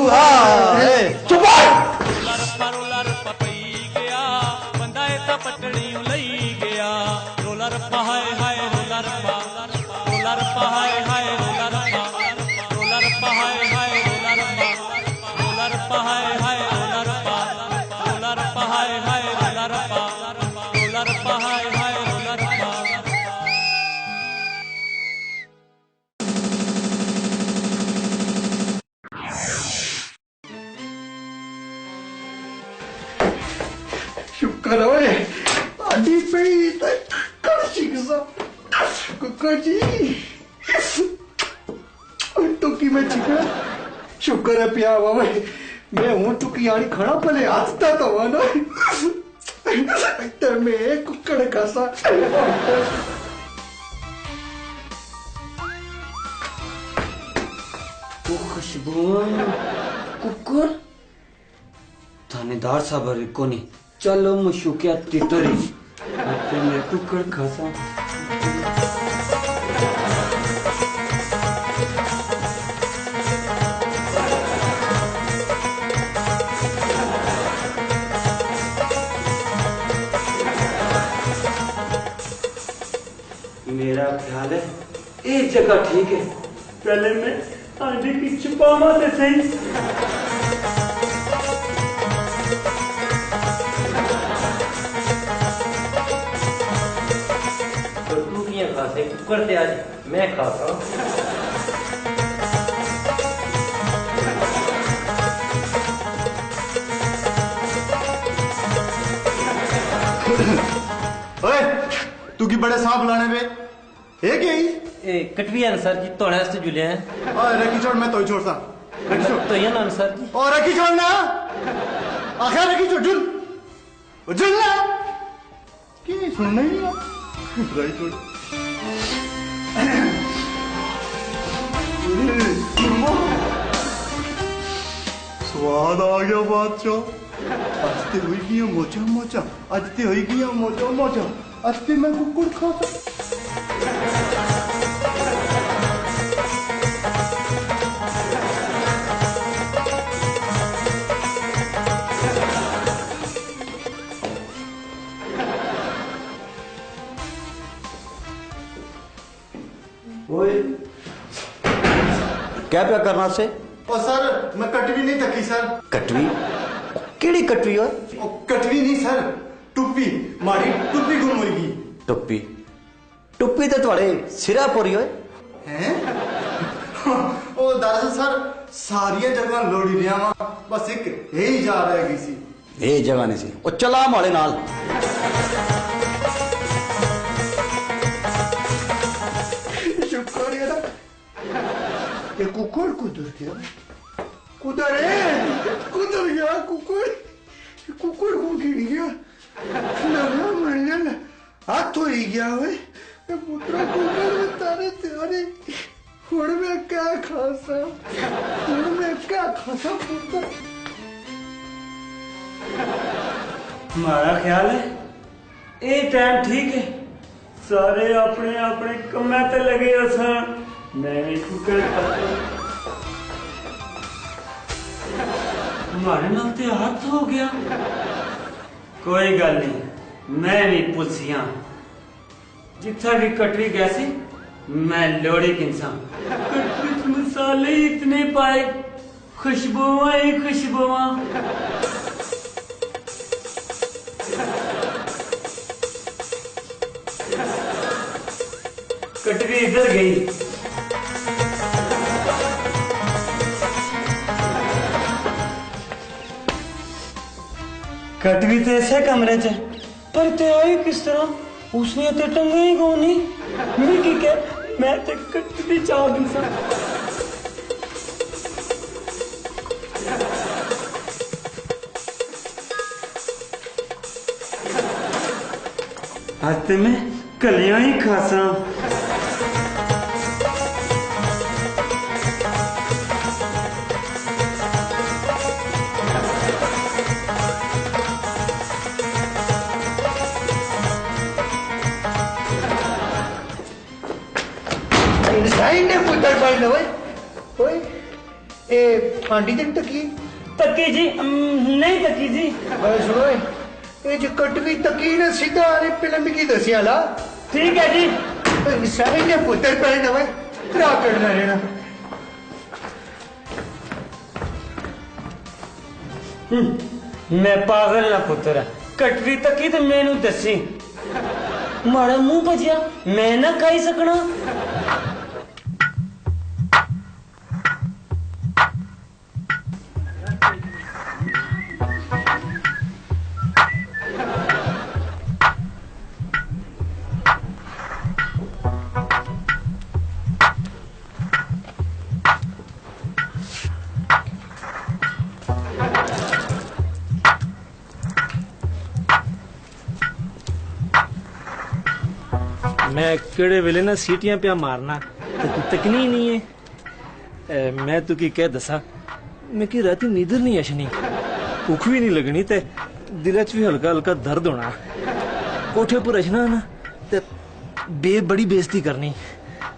हाय चुप रोला रप्पा पई गया बंदा इतना पटड़ी लई गया रोला रप्पा हाय हाय रोला रप्पा हाय हाय रोला रप्पा हाय हाय रोला रप्पा हाय हाय रोला रप्पा हाय हाय रोला रप्पा हाय हाय रोला रप्पा शुक्र होए आडी पई ते कड़छी कसा कुकर जी टुकी में चिकन शुक्र है पिया बाबा मैं हूं टुकी आनी खाना पहले आता तो ना ते में कुकड़ कसा खुशबू कुकुर थानेदार साहब कोनी चलो मुशुकिया तितरी मैं कुकड़ खासा मेरा ख्याल है ये जगह ठीक है पहले मैं आंधी की छुपावा से सही खाता से कुकर ते आज मैं खाता हूँ। ओए तू की बड़े सांप लाने पे एक ही ए कटवी है सर जी तोड़े वास्ते जुले हैं। और रखी छोड़ मैं तो छोड़ सा रखी छोड़ तो ये ना सर जी और रखी छोड़ ना आखिर रखी छोड़ जुल जुल ना की सुनना ही नहीं रखी छोड़ स्वाद आ गया बादशाह आज ते हुई गया मोचा मोचा आज ते हुई गया मोचा मोचा आज ते मैं कुकुर खा क्या क्या करना से और सर मैं कटवी नहीं थकी सर कटवी केड़ी कटवी हो कटवी नहीं सर टुप्पी मारी टुप्पी गुम हो गई टुप्पी टुप्पी तो थोड़े सिरा पोरी हो हैं ओ दरअसल सर सारिया जगह लोड़ी रिया वहां बस एक यही जा रहा है किसी ये जगह नहीं सी ओ चला माले नाल शुक्र है ये कुकुर कुदर गया कुदर है कुदर गया कुकुर कुकुर को गिर गया लगा मरने हाथ हो ही गया वे पुत्रा कुकुर में तारे तेरे हुड़ में क्या खासा हुड़ में क्या खासा पुत्र हमारा ख्याल है ये टाइम ठीक है सारे अपने अपने कम्मे ते लगे असा मैं भी कुकर हमारे नाल ते हाथ हो गया कोई गल नहीं मैं भी पुछिया जिथा भी कटवी गया सी मैं लोड़ी किंसा कटवी मसाले इतने पाए खुशबुआ ही खुशबुआ कटवी इधर गई कटवी तो ऐसे कमरे च पर ते आई किस तरह उसने तो टंगे ही को नहीं मैं की क्या मैं तो कटवी चाह दूं सा आज ते मैं कलियां ही खासा साइड ने पुत्र पाई ना ओए ओए ए आंटी दिन तकी जी नहीं तकी जी बस सुनो ये जो कटवी तकी ना सीधा अरे फिल्म की दसिया ला ठीक है जी साइड ने पुत्र पाई ना ओए क्या करना है ना मैं पागल ना पुत्र कटवी तकी तो मैनू दसी माड़ा मुंह भजिया मैं ना खाई सकना मैं केड़े वेले ना सीटियां पिया मारना तो तू तकनी नहीं है मैं तू की कह दसा मैं की राती नींदर नहीं अशनी भूख भी नहीं लगनी ते दिल च भी हल्का हल्का दर्द होना कोठे पर अशना ना ते बड़ी बेइज्जती करनी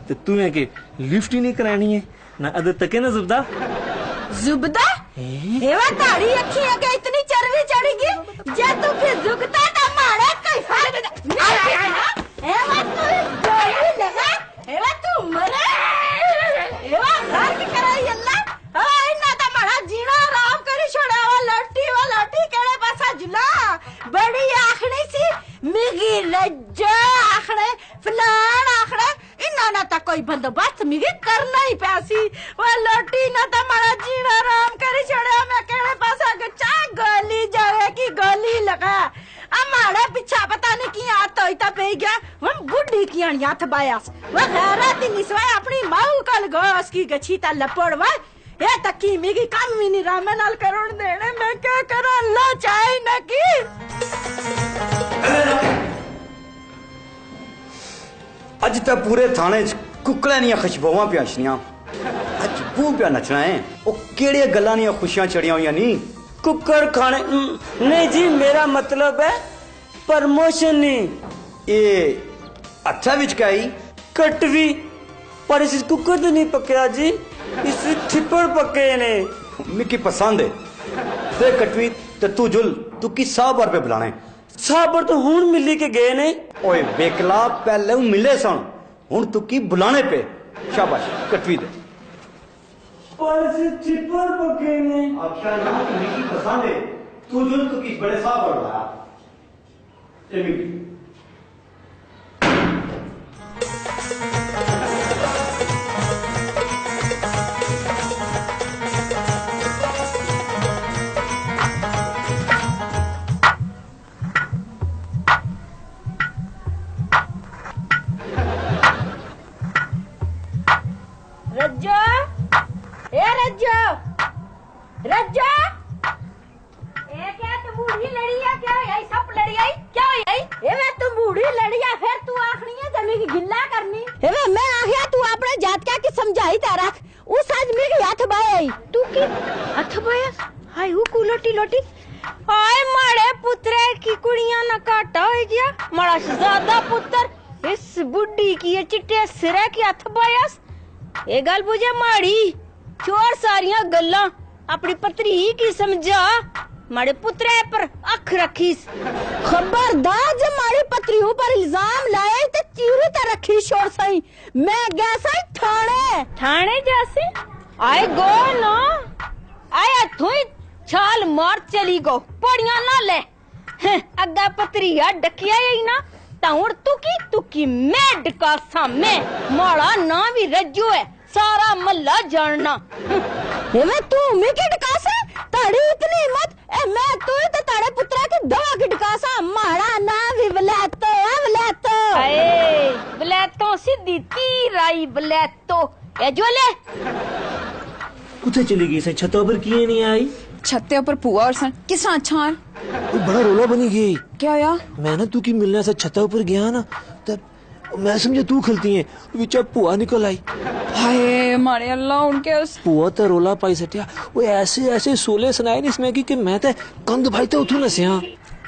ते तू है कि लिफ्ट ही नहीं करानी है ना अदर तके ना जुबदा जुबदा एवा ताड़ी अखी के इतनी चर्बी चढ़ी गई जे तू फिर जुगता ना मारे कोई फायदा एवा तू गोली लगा एवा तू मरे एवा घर की कराई अल्लाह हवा इना ता मारा जीना आराम करी छोड़ा वा लोटी केड़े पासा जुला बड़ी आखड़ी सी मिगी लज्जा आखड़े फलान आखड़े ना तो कोई बंदोबस्त मिगे करना ही पैसी वो लोटी ना तो मारा जीना आराम करी छोड़े मैं केड़े पास आगे चाह गोली जावे की गोली लगा हमारा पीछा पता नहीं की आत होई ता पे गया हम बुढ़ी की याथ बायास वो गैरत निसवाए अपनी माऊ कल गोस की गछी ता लपड़वा ये तकी मिगी काम भी नहीं राम नाल करोड़ देने मैं क्या करा अल्लाह चाहे न की अज तक पूरे थाने च कुकड़े दियां खुशबुआं पियाशनियां अज बू पिया नचना है ओ केड़े गल्लां दियां खुशियां चढ़ियां होइयां नी कुकर खाने नहीं जी मेरा मतलब है प्रमोशन नहीं ये अच्छा विच काई कटवी पर इस कुकर तो नहीं पकया जी इस थिपड़ पके ने मिकी पसंद है दे कटवी ते तू जुल तू की 100 रुपए बुलाने साबर तो हुन मिली के गए ने ओए बेकला पहले मिले सन हुन तू की बुलाने पे शाबाश कटवी दे पर इस थिपड़ पके ने अच्छा ना मिकी पसंद है तू जुल तू की बड़े साहब बुलाया ए मिकी रज्जो ए रज्जो रज्जो ए क्या तू बूढ़ी लड़िया क्या यही सब लड़िया क्या यही ए वे तू बूढ़ी लड़िया फिर तू आखनी है जमी की गिल्ला करनी ए वे मैं आखिया तू अपने जात क्या की समझाई ता रख उस आदमी के हाथ बाई तू की हाथ बाया हाय वो कुलोटी लोटी आए मारे पुत्रे की कुड़ियां न काटा हो गया मारा शहजादा पुत्र इस बुड्ढी की ये चिट्टे सिरे की हाथ बाया ये गल बुझे माड़ी चोर सारियां गल्लां अपनी पत्री की समझा मारे पुत्रे पर अख रखीस खबरदार जब मारी पत्री ऊपर इल्जाम लाए तो चीरी तर रखी छोड़ सही मैं गया सही थाने जैसे आए गो ना आया थोई छाल मार चली गो पड़िया ना ले अग्गा पत्री या डकिया ही ना ताउड़ तुकी मैं डका सामे माड़ा ना भी रज्जो है सारा मल्ला जानना मैं तू मैं के डकासा ताड़ी इतनी हिम्मत ए मैं तू तो ताड़े पुत्रा के दवा के डकासा माड़ा ना भी वलेतो वलेतो सीधी तीर आई वलेतो ए जोले कुछ चली गई से छतों पर किए नहीं आई छत्ते ऊपर पुआ और सन किस अच्छा बड़ा रोला बनी गई क्या होया मैं ना तू की मिलने से छतों ऊपर गया ना तब मैं समझा तू खलती है विचा पुआ निकल आई हाय मारे अल्लाह उनके उस पुआ तो रोला पाई सटिया वो ऐसे ऐसे सोले सुनाए नहीं इसमें कि मैं तो कंद भाई तो उठू नसिया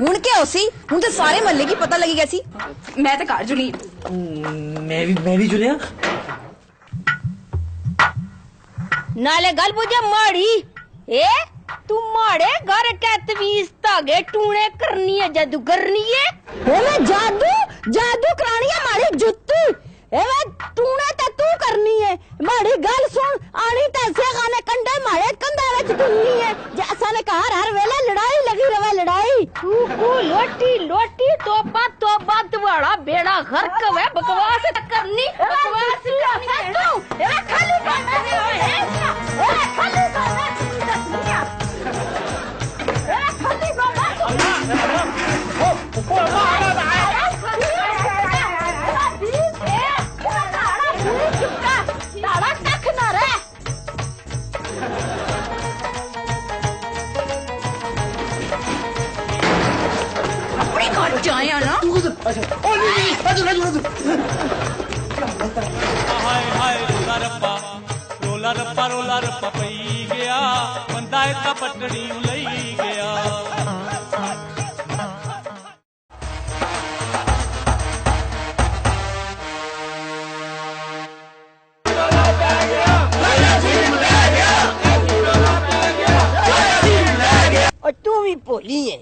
उनके होसी उन तो सारे महल्ले की पता लगी कैसी मैं तो कार जुली मैं भी जुलिया नाले गल बुझे माड़ी ए तू माड़े घर के तवीज तागे टूने करनी है जादू करनी है मैं जादू करानी है मारी जुत्ती ए मैं टूने ते तू करनी है मारी गल सुन आनी तैसे खाने कंडे मारे कंधे विच टूनी है जैसा ने कहा हर वेले लड़ाई लगी रवे लड़ाई तू को लोटी तोपा तुम्हारा बेड़ा गर्क वे बकवास करनी है तू ए खाली करना है खाली करना जाया ना हाय हाय रोला रप्पा पई गया बंदा इतना पटड़ी लई गया तू भी भोली है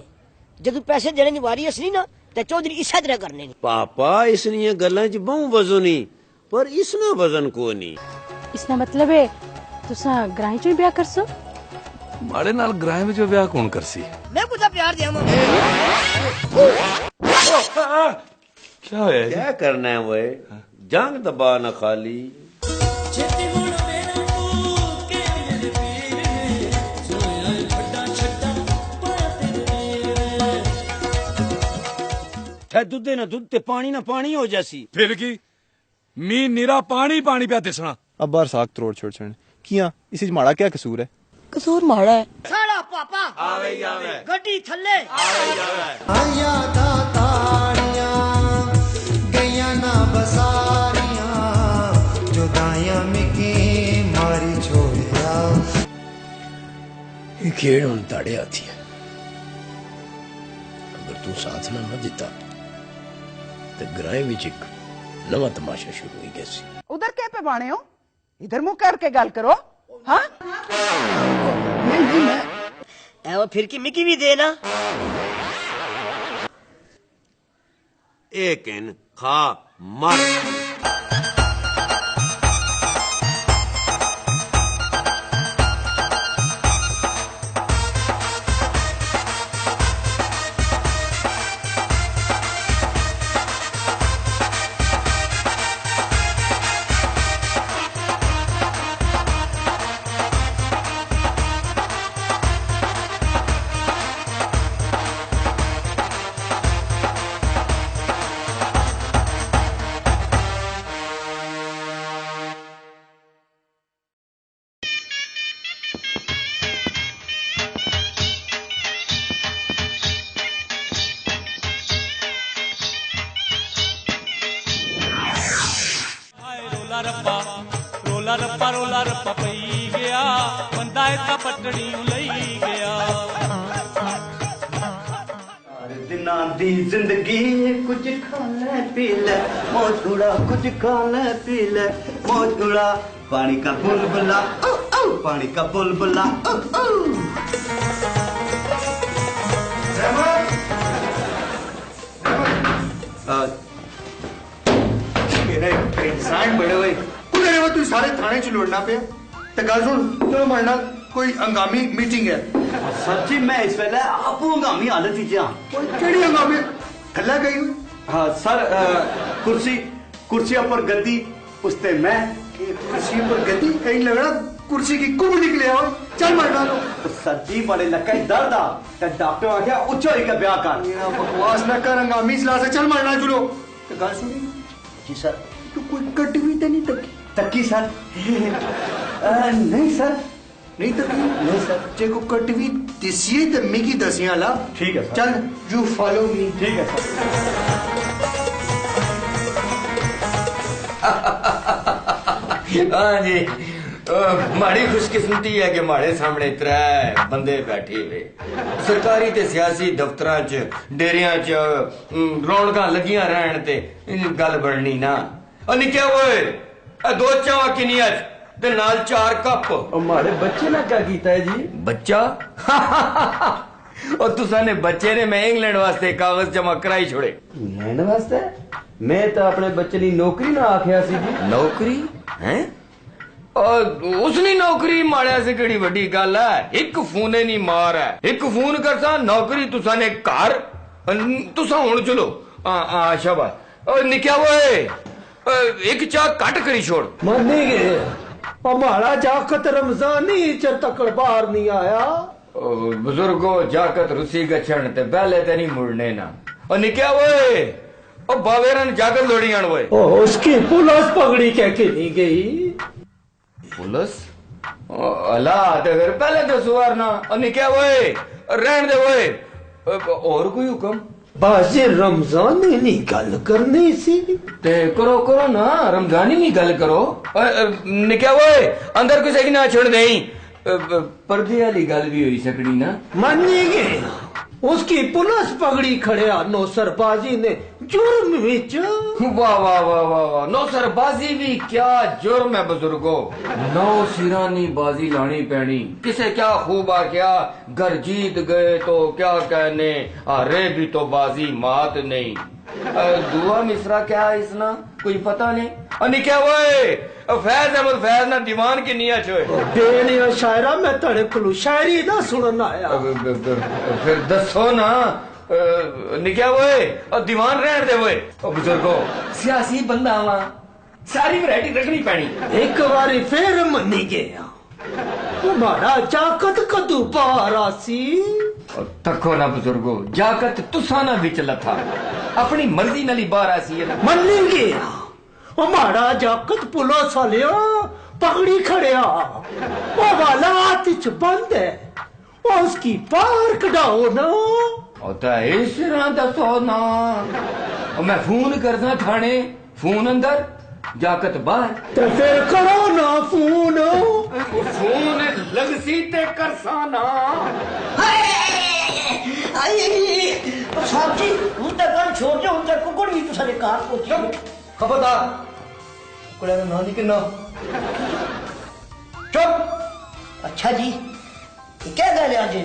जदों पैसे देने की वारी असली ना ते चौधरी इसा तरह करने पापा इसलिए गल्लां च बहु वजन नहीं पर इसना वजन को नहीं इसना मतलब है तुसा ग्रां च ब्याह करसो माड़े नाल ग्रां विच ब्याह कौन करसी मैं कुछ प्यार देवा क्या है? क्या करना है वो? जंग दबा न खाली। दुद्धे ना दुध ते पानी ना पानी हो जासी। फिर की मी निरा पानी पानी पिया दिसना। अब बार साग त्रोड़ छोड़ छड़ किया इसी माड़ा क्या कसूर है? कसूर माड़ा है। साड़ा पापा आवे आवे गड्डी थल्ले आवे आवे आया दा ताड़ियां गैया ना बसारियां जुदाइयां मिकी मारी छोड़िया। ये खेड़ उन ताड़े आती है। अगर तू साथ ना दिता तो ग्राए विच एक नवा तमाशा शुरू हो गया सी। उधर क्या पे बाणे हो? इधर मुंह करके गल करो। हाँ वो फिर की मिकी भी देना। एक इन खा मर। रोला रप्पा पई गया बंदा इतना पटड़ियों लई गया। दिना दी जिंदगी कुछ खा ले पी ले मौजूड़ा कुछ खा ले पी ले मौजूड़ा पानी का बुलबुला पानी का बुलबुला। मेरा इंसान बड़े हुए कुदरे वो तू सारे थाने च लौटना पे ते गल सुन चलो मरना कोई हंगामी मीटिंग है। सच्ची मैं इस वेले आप हंगामी हालत च हां। केड़ी हंगामी खल्ला गई? हाँ सर कुर्सी पर गद्दी उसते मैं कुर्सी पर गद्दी कहीं लग रहा कुर्सी की कुब निकले हो। चल मरना लो सर जी बड़े लगा दर्द आ ते डॉक्टर आख्या उच्च होई के ब्याह कर। बकवास न कर हंगामी इजला से चल मरना जुलो। ते गल सुनी जी सर तू कोई कट भी तो नहीं तकी सर नहीं सर नहीं तकी नहीं सर जे को कट भी दिसिए ते मिकी दसिया ला। ठीक है सर चल यू फॉलो मी। ठीक है सर। हाँ जी माड़ी खुशकिस्मती है कि माड़े सामने त्रै बंदे बैठे हुए सरकारी ते सियासी दफ्तरां च डेरियां च रौनकां लगियां रहन ते गल बननी ना। निक्के ओए दो चावां किनियां ते नाल 4 कप। माड़े बच्चे ने क्या कीता है जी? बच्चा और तुसा ने बच्चे ने मैं इंग्लैंड वास्ते कागज जमा कराई छोड़े। इंग्लैंड वास्ते? मैं तो अपने बच्चे ली नौकरी ना आख्या सी जी। नौकरी हैं? और उसनी नौकरी माड़िया से केड़ी वड्डी गल है। एक फोने नी मार है एक फोन करसा नौकरी तुसा ने घर तुसा हुण चलो शाबाश। निक्या ओए एक चाह कट करी छोड़। मानी गए हमारा जाकत रमजानी च तकड़ बाहर नहीं आया। बुजुर्गो जाकत रुसी गछण ते पहले ते नहीं मुड़ने ना। और निक्या ओए ओ बावेरन जाकत लोड़ियां ओए। उसकी पुलिस पगड़ी कह के नहीं गई। पुलिस अल्लाह ते फिर पहले तो सुवार ना। और निक्या ओए रहन दे ओए और कोई हुक्म? बाजी रमजानी नहीं गल करनी सी ते करो करो ना रमजानी नहीं गल करो। निक्या ओए अंदर किसी की ना छोड़ देई पर्दे वाली गल भी हुई सकनी ना। मानी गए उसकी पुलिस पगड़ी खड़िया नौसरबाजी ने जुर्म विच। वाह वाह वाह वाह नौसरबाजी भी क्या जुर्म है बुजुर्गो। नौ सिरानी बाजी लानी पैनी किसे क्या खूब आ क्या घर जीत गए तो क्या कहने हारे भी तो बाजी मात नहीं। दुआ मिसरा क्या है इसना कोई पता नहीं। अनि क्या वो फैज अहमद फैज ना दीवान की नियत है बेनिया शायरा मैं तेरे को शायरी ना सुनन आया। फिर दसो ना निकया वो दीवान रहन दे वो बुजुर्गो सियासी बंदा वा सारी वैरायटी रखनी पैनी एक बारी फिर मनी गया वो माड़ा जाकत कदू पारा सी तको ना बुजुर्गो जाकत तुसा ना विच लथा अपनी मर्जी नाल ही बाहर आसी मनी गया वो माड़ा जाकत पुलिस वाले पगड़ी खड़िया वो वाला हाथ च बंद है उसकी पार कढाओ ना इस तरह दसो ना मैं फोन करदा थाने फोन अंदर जाकत बाहर तो फिर करो ना फोन फोन लगसी ते करसाना साहब जी हूं तक गल छोड़ दो हूं तक कुकड़ भी तुसारे कार पहुंची खबरदार कुकड़ा ना नहीं किन्ना चुप अच्छा जी क्या गल है आज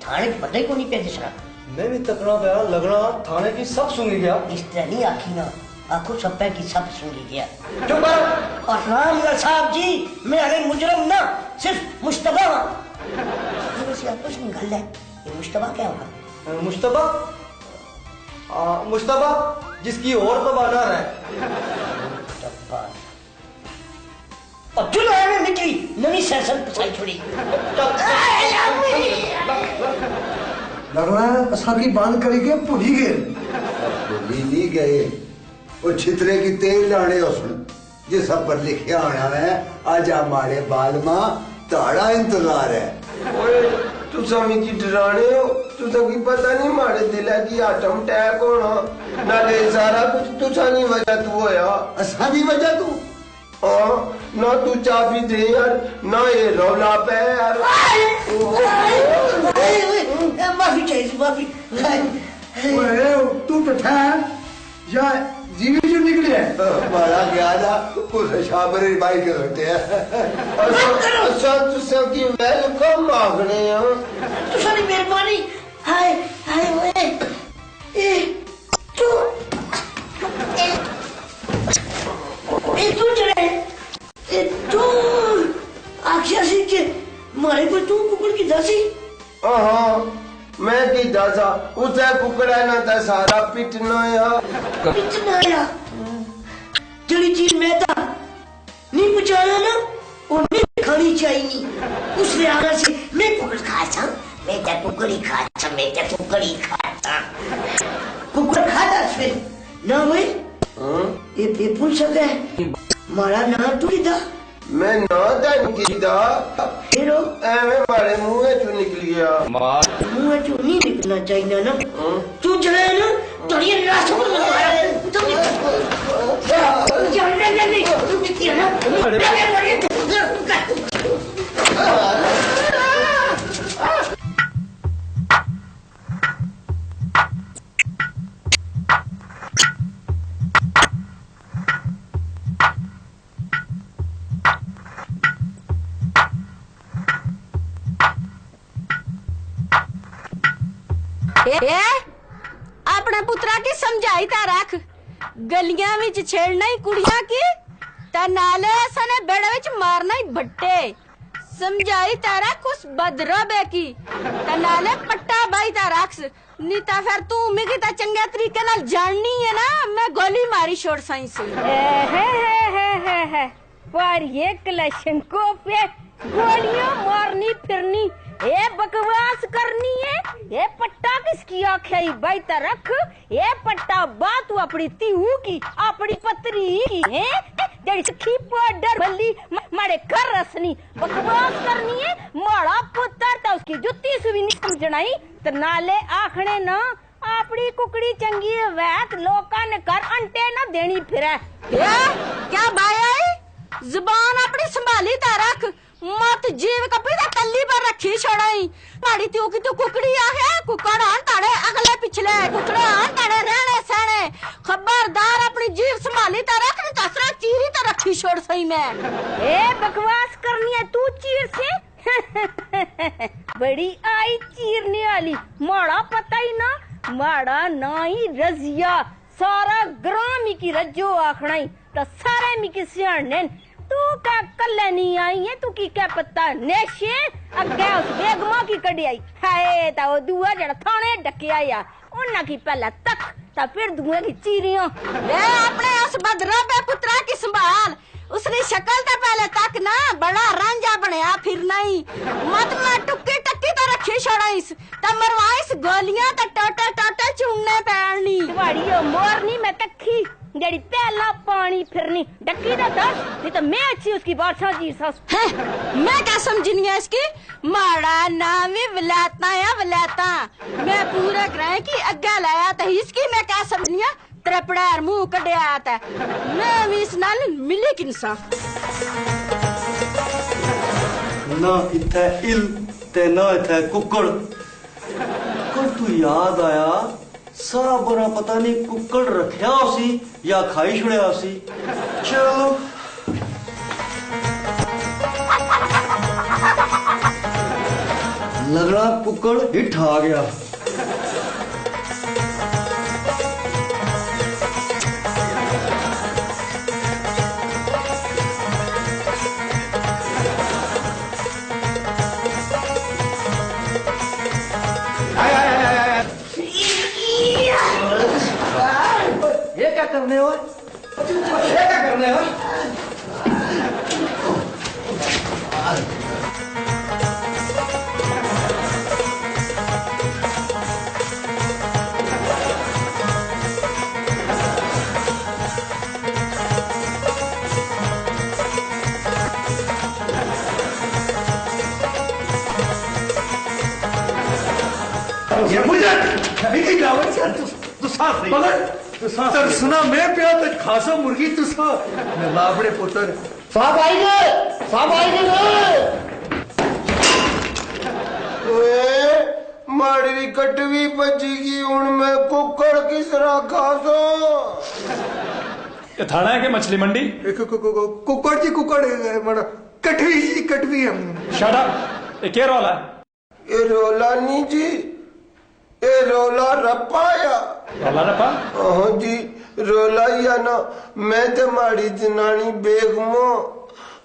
थाने पता ही को नहीं पे दिसना मैं भी तकड़ा गया लगना थाने की सब सुनी गया इस तरह नहीं आखी ना आखो सब पे की सब सुनी गया चुप और रामगढ़ साहब जी मैं अरे मुजरम ना सिर्फ मुश्तबा हूं वैसे आपस में गल है ये मुश्तबा क्या होगा मुश्तबा मुश्तबा जिसकी और तबाना है और चलो आने निकली नवी सेशन पसाई छोड़ी लगना असा की बांध करेंगे भुली गए भुली नहीं गए वो छितरे की तेल लाने उसने ये सब पर लिखा होना है आज हमारे बाल मां ताड़ा इंतजार है तुसा मिकी डराने हो तुसा की पता नहीं मारे दिला की आटम अटैक होना नाले सारा कुछ तुसा नहीं वजह तू होया असा नहीं वजह तू हाँ ना तू चाबी दे यार ना ये रौला पे यार माफी चाहिए माफी तू तो था या जीवी जो निकले मारा गया ना उस शाबरे बाई के होते हैं अच्छा तुसा की वेलकम मांगने हैं तुसारी मेहरबानी हाय हाय ओए ए तू चले ए तू आखिया सी के मारे को तू कुकुर की दासी हाँ मैं की दासा उसे कुकड़ा ना था सारा पिटना या जड़ी चीज मैं था नहीं पुचाना ना और नहीं खानी चाहिए उसने आना से मैं कुकर खाता मैं तो कुकड़ी खाता मैं तो कुकड़ी खाता कुकर खाता फिर ना भाई ये बेपुल सके मारा ना तू था मैं ना दन की दा फिर एवे मारे मुंह चो निकल गया मार मुंह चो नहीं निकलना चाहिए ना तू चले ना तो ये रास्ते में मारा तू जानने नहीं तू कितनी है ना अपने पुत्रा की समझाई ता रख गलियां विच छेड़ना ही कुड़ियां की ता नाले सने बेड़े विच मारना ही भट्टे समझाई ता रख उस बदरबे की ता नाले पट्टा बाई ता रख नी ता फिर तू मिगी ता चंगे तरीके नाल जाननी है ना मैं गोली मारी छोड़ साई सी पर ये क्लशंको पे गोलियां मारनी फिरनी ये बकवास करनी है ये पट्टा किसकी आख्या भाई तरख ये पट्टा बात तू अपनी तीहू की अपनी पत्री की है जड़ी सखी पाउडर बल्ली मारे घर रसनी बकवास करनी है माड़ा पुत्र ता उसकी जुत्ती से भी नहीं समझनाई तो नाले आखने ना अपनी कुकड़ी चंगी वैत लोका ने कर अंटे ना देनी फिरे क्या भाई जुबान अपनी संभाली ता रख मत जीव कपी दा तल्ली पर रखी छोड़ाई माड़ी त्यों की तू कुकड़ी आ है कुकड़ आन ताड़े अगले पिछले कुकड़े आन ताड़े रहने सहने खबरदार अपनी जीव संभाली ता रख नहीं तसरा चीरी ता रखी छोड़ सही मैं ए बकवास करनी है तू चीर से बड़ी आई चीरने वाली माड़ा पता ही ना माड़ा ना ही रजिया सारा ग्राम ही की रज्जो आखनाई तो सारे मी की सियाने तू क्या कल्ले नहीं आई है तू की क्या पता नेशे अगे उस बेगमा की कड़ी आई हाय ता वो दुआ जड़ा थाने डके आया उन्ना की पहला तक ता फिर दूंगा की चीरियों। वे अपने उस बदरबे पुत्रा की संभाल, उसने शक्ल तो पहले तक ना बड़ा रांझा बनया फिर नहीं मत मैं टुक्की टक्की तो रखी छोड़ाइस ता मरवाइस गोलियां ता टोटे टोटे चूमने पैरनी वाड़ियो मोरनी मैं तखी जड़ी पहला पानी फिरनी डक्की दा दस नहीं तो मैं अच्छी उसकी बादशाह जी सस है। मैं क्या समझनी है इसकी माड़ा नाम ही विलाता या विलाता मैं पूरा ग्रह की अग्गा लाया तो इसकी मैं क्या समझनी है तरपड़ार मुंह कड़े आता मैं भी इस नाल मिले किनसा ना इथे इल ते ना इथे कुकड़ कुकड़ तू याद आया सारा बुरा पता नहीं कुकड़ रखया उसी या खाई छुड़िया उसी। चलो लगड़ा कुकड़ हिट आ गया। ये क्या करने हो? ये क्या करने हो? ये मुझे नहीं लावत सर तू साफ नहीं मगर सुना मैं पिया तो खासा मुर्गी तू सा लाबड़े पुत्र साहब आएंगे माड़वी कटवी बचेगी उन में कुकड़ किस तरह खासो ये थाना है कि मछली मंडी? कुकड़ जी कुकड़ मड़ा कटवी हम शट अप। ये क्या रोला है? ये रोला नहीं जी, ये रोला रपाया। रोला रपा? हाँ जी रोला या ना मैं ते माड़ी जनानी बेगमो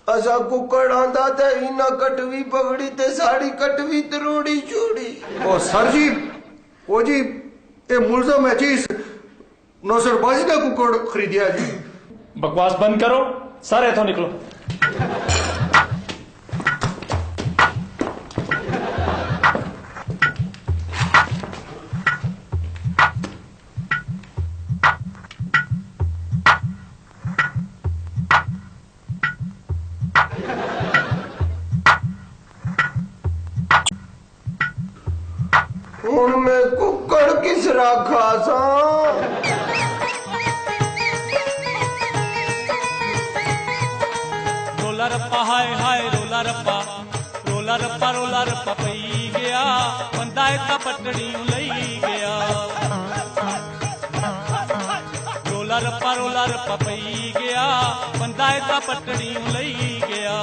असा कुकड़ आंदा ते इना कटवी पगड़ी ते साड़ी कटवी तरोड़ी चूड़ी। ओ सर जी ओ जी ये मुल्जम है जी नौसरबाजी का कुकड़ खरीदिया जी। बकवास बंद करो सारे तो निकलो। उनमें कुकड़ किस रखा सा रोला रप्पा हाय हाय रोला रप्पा रोला रप्पा रोला रप्पा पई गया बंदा इतना पटड़ी लई गया। रोला रप्पा पई गया बंदा इतना पटड़ी लई गया।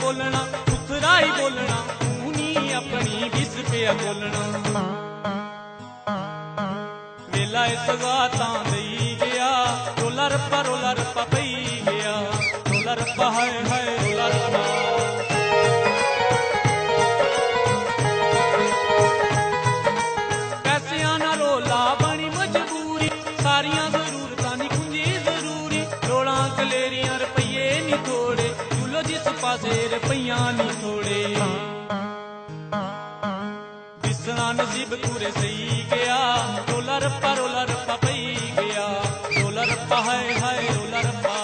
बोलना उतरा ही बोलना ऊनी अपनी बिस पे बोलना वेला इस गाता दई गया। रोला रप्पा पई गया रोला रप्पा हाय हाय रोला रप्पा। पैसिया ना रोला बनी मजबूरी सारिया जरूरतां नी कुंजी जरूरी रोड़ा कलेरियां रुपये नी थोड़े जिस पासे रुपया नहीं थोड़े जिसना नसीब पूरे सही गया। रोला रप्पा पई गया रोला रप्पा हाय हाय रोला रप्पा।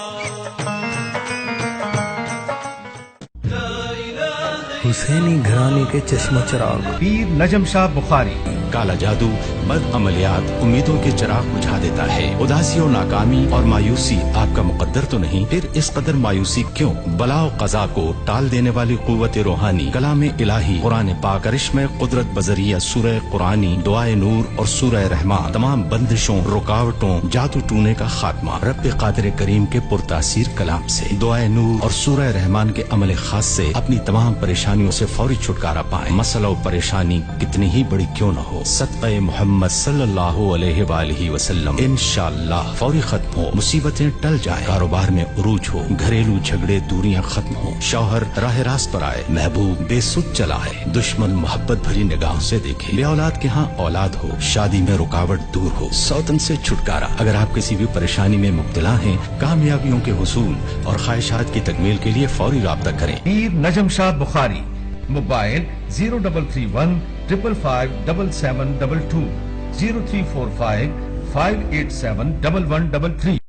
हुसैनी घराने के चश्मा चिराग पीर नजम शाह बुखारी। काला जादू बद अमलियात उम्मीदों के चिराग बुझा देता है। उदासी और नाकामी और मायूसी आपका मुकद्दर तो नहीं, फिर इस कदर मायूसी क्यों? बलाओ कज़ा को टाल देने वाली कुव्वत रूहानी कलाम इलाही कुरान पाक करिश्मे कुदरत बजरिया सूरह कुरानी दुआए नूर और सूरह रहमान तमाम बंदिशों रुकावटों जादू टूने का खात्मा रब कादिर करीम के पुरतासीर कलाम से। दुआए नूर और सूरह रहमान के अमल खास से अपनी तमाम परेशानियों से फौरी छुटकारा पाएं। मसला और परेशानी कितनी ही बड़ी क्यों न हो, सदक़े मोहम्मद सल्लल्लाहु अलैहि वसल्लम इंशाअल्लाह फौरी खत्म हो, मुसीबतें टल जाएं, कारोबार में उरूज हो, घरेलू झगड़े दूरियां खत्म हो, शौहर राह रास्त पर आए, महबूब बेसुध चलाए, दुश्मन मोहब्बत भरी निगाहों से देखे, बे औलाद के यहाँ औलाद हो, शादी में रुकावट दूर हो, सौतन से छुटकारा। अगर आप किसी भी परेशानी में मुब्तला हैं, कामयाबियों के हुसूल और ख्वाहिशात की तकमील के लिए फौरी राब्ता करें। मीर नजम शाह बुखारी, मोबाइल 0331 555 7722, 0345 587 1133।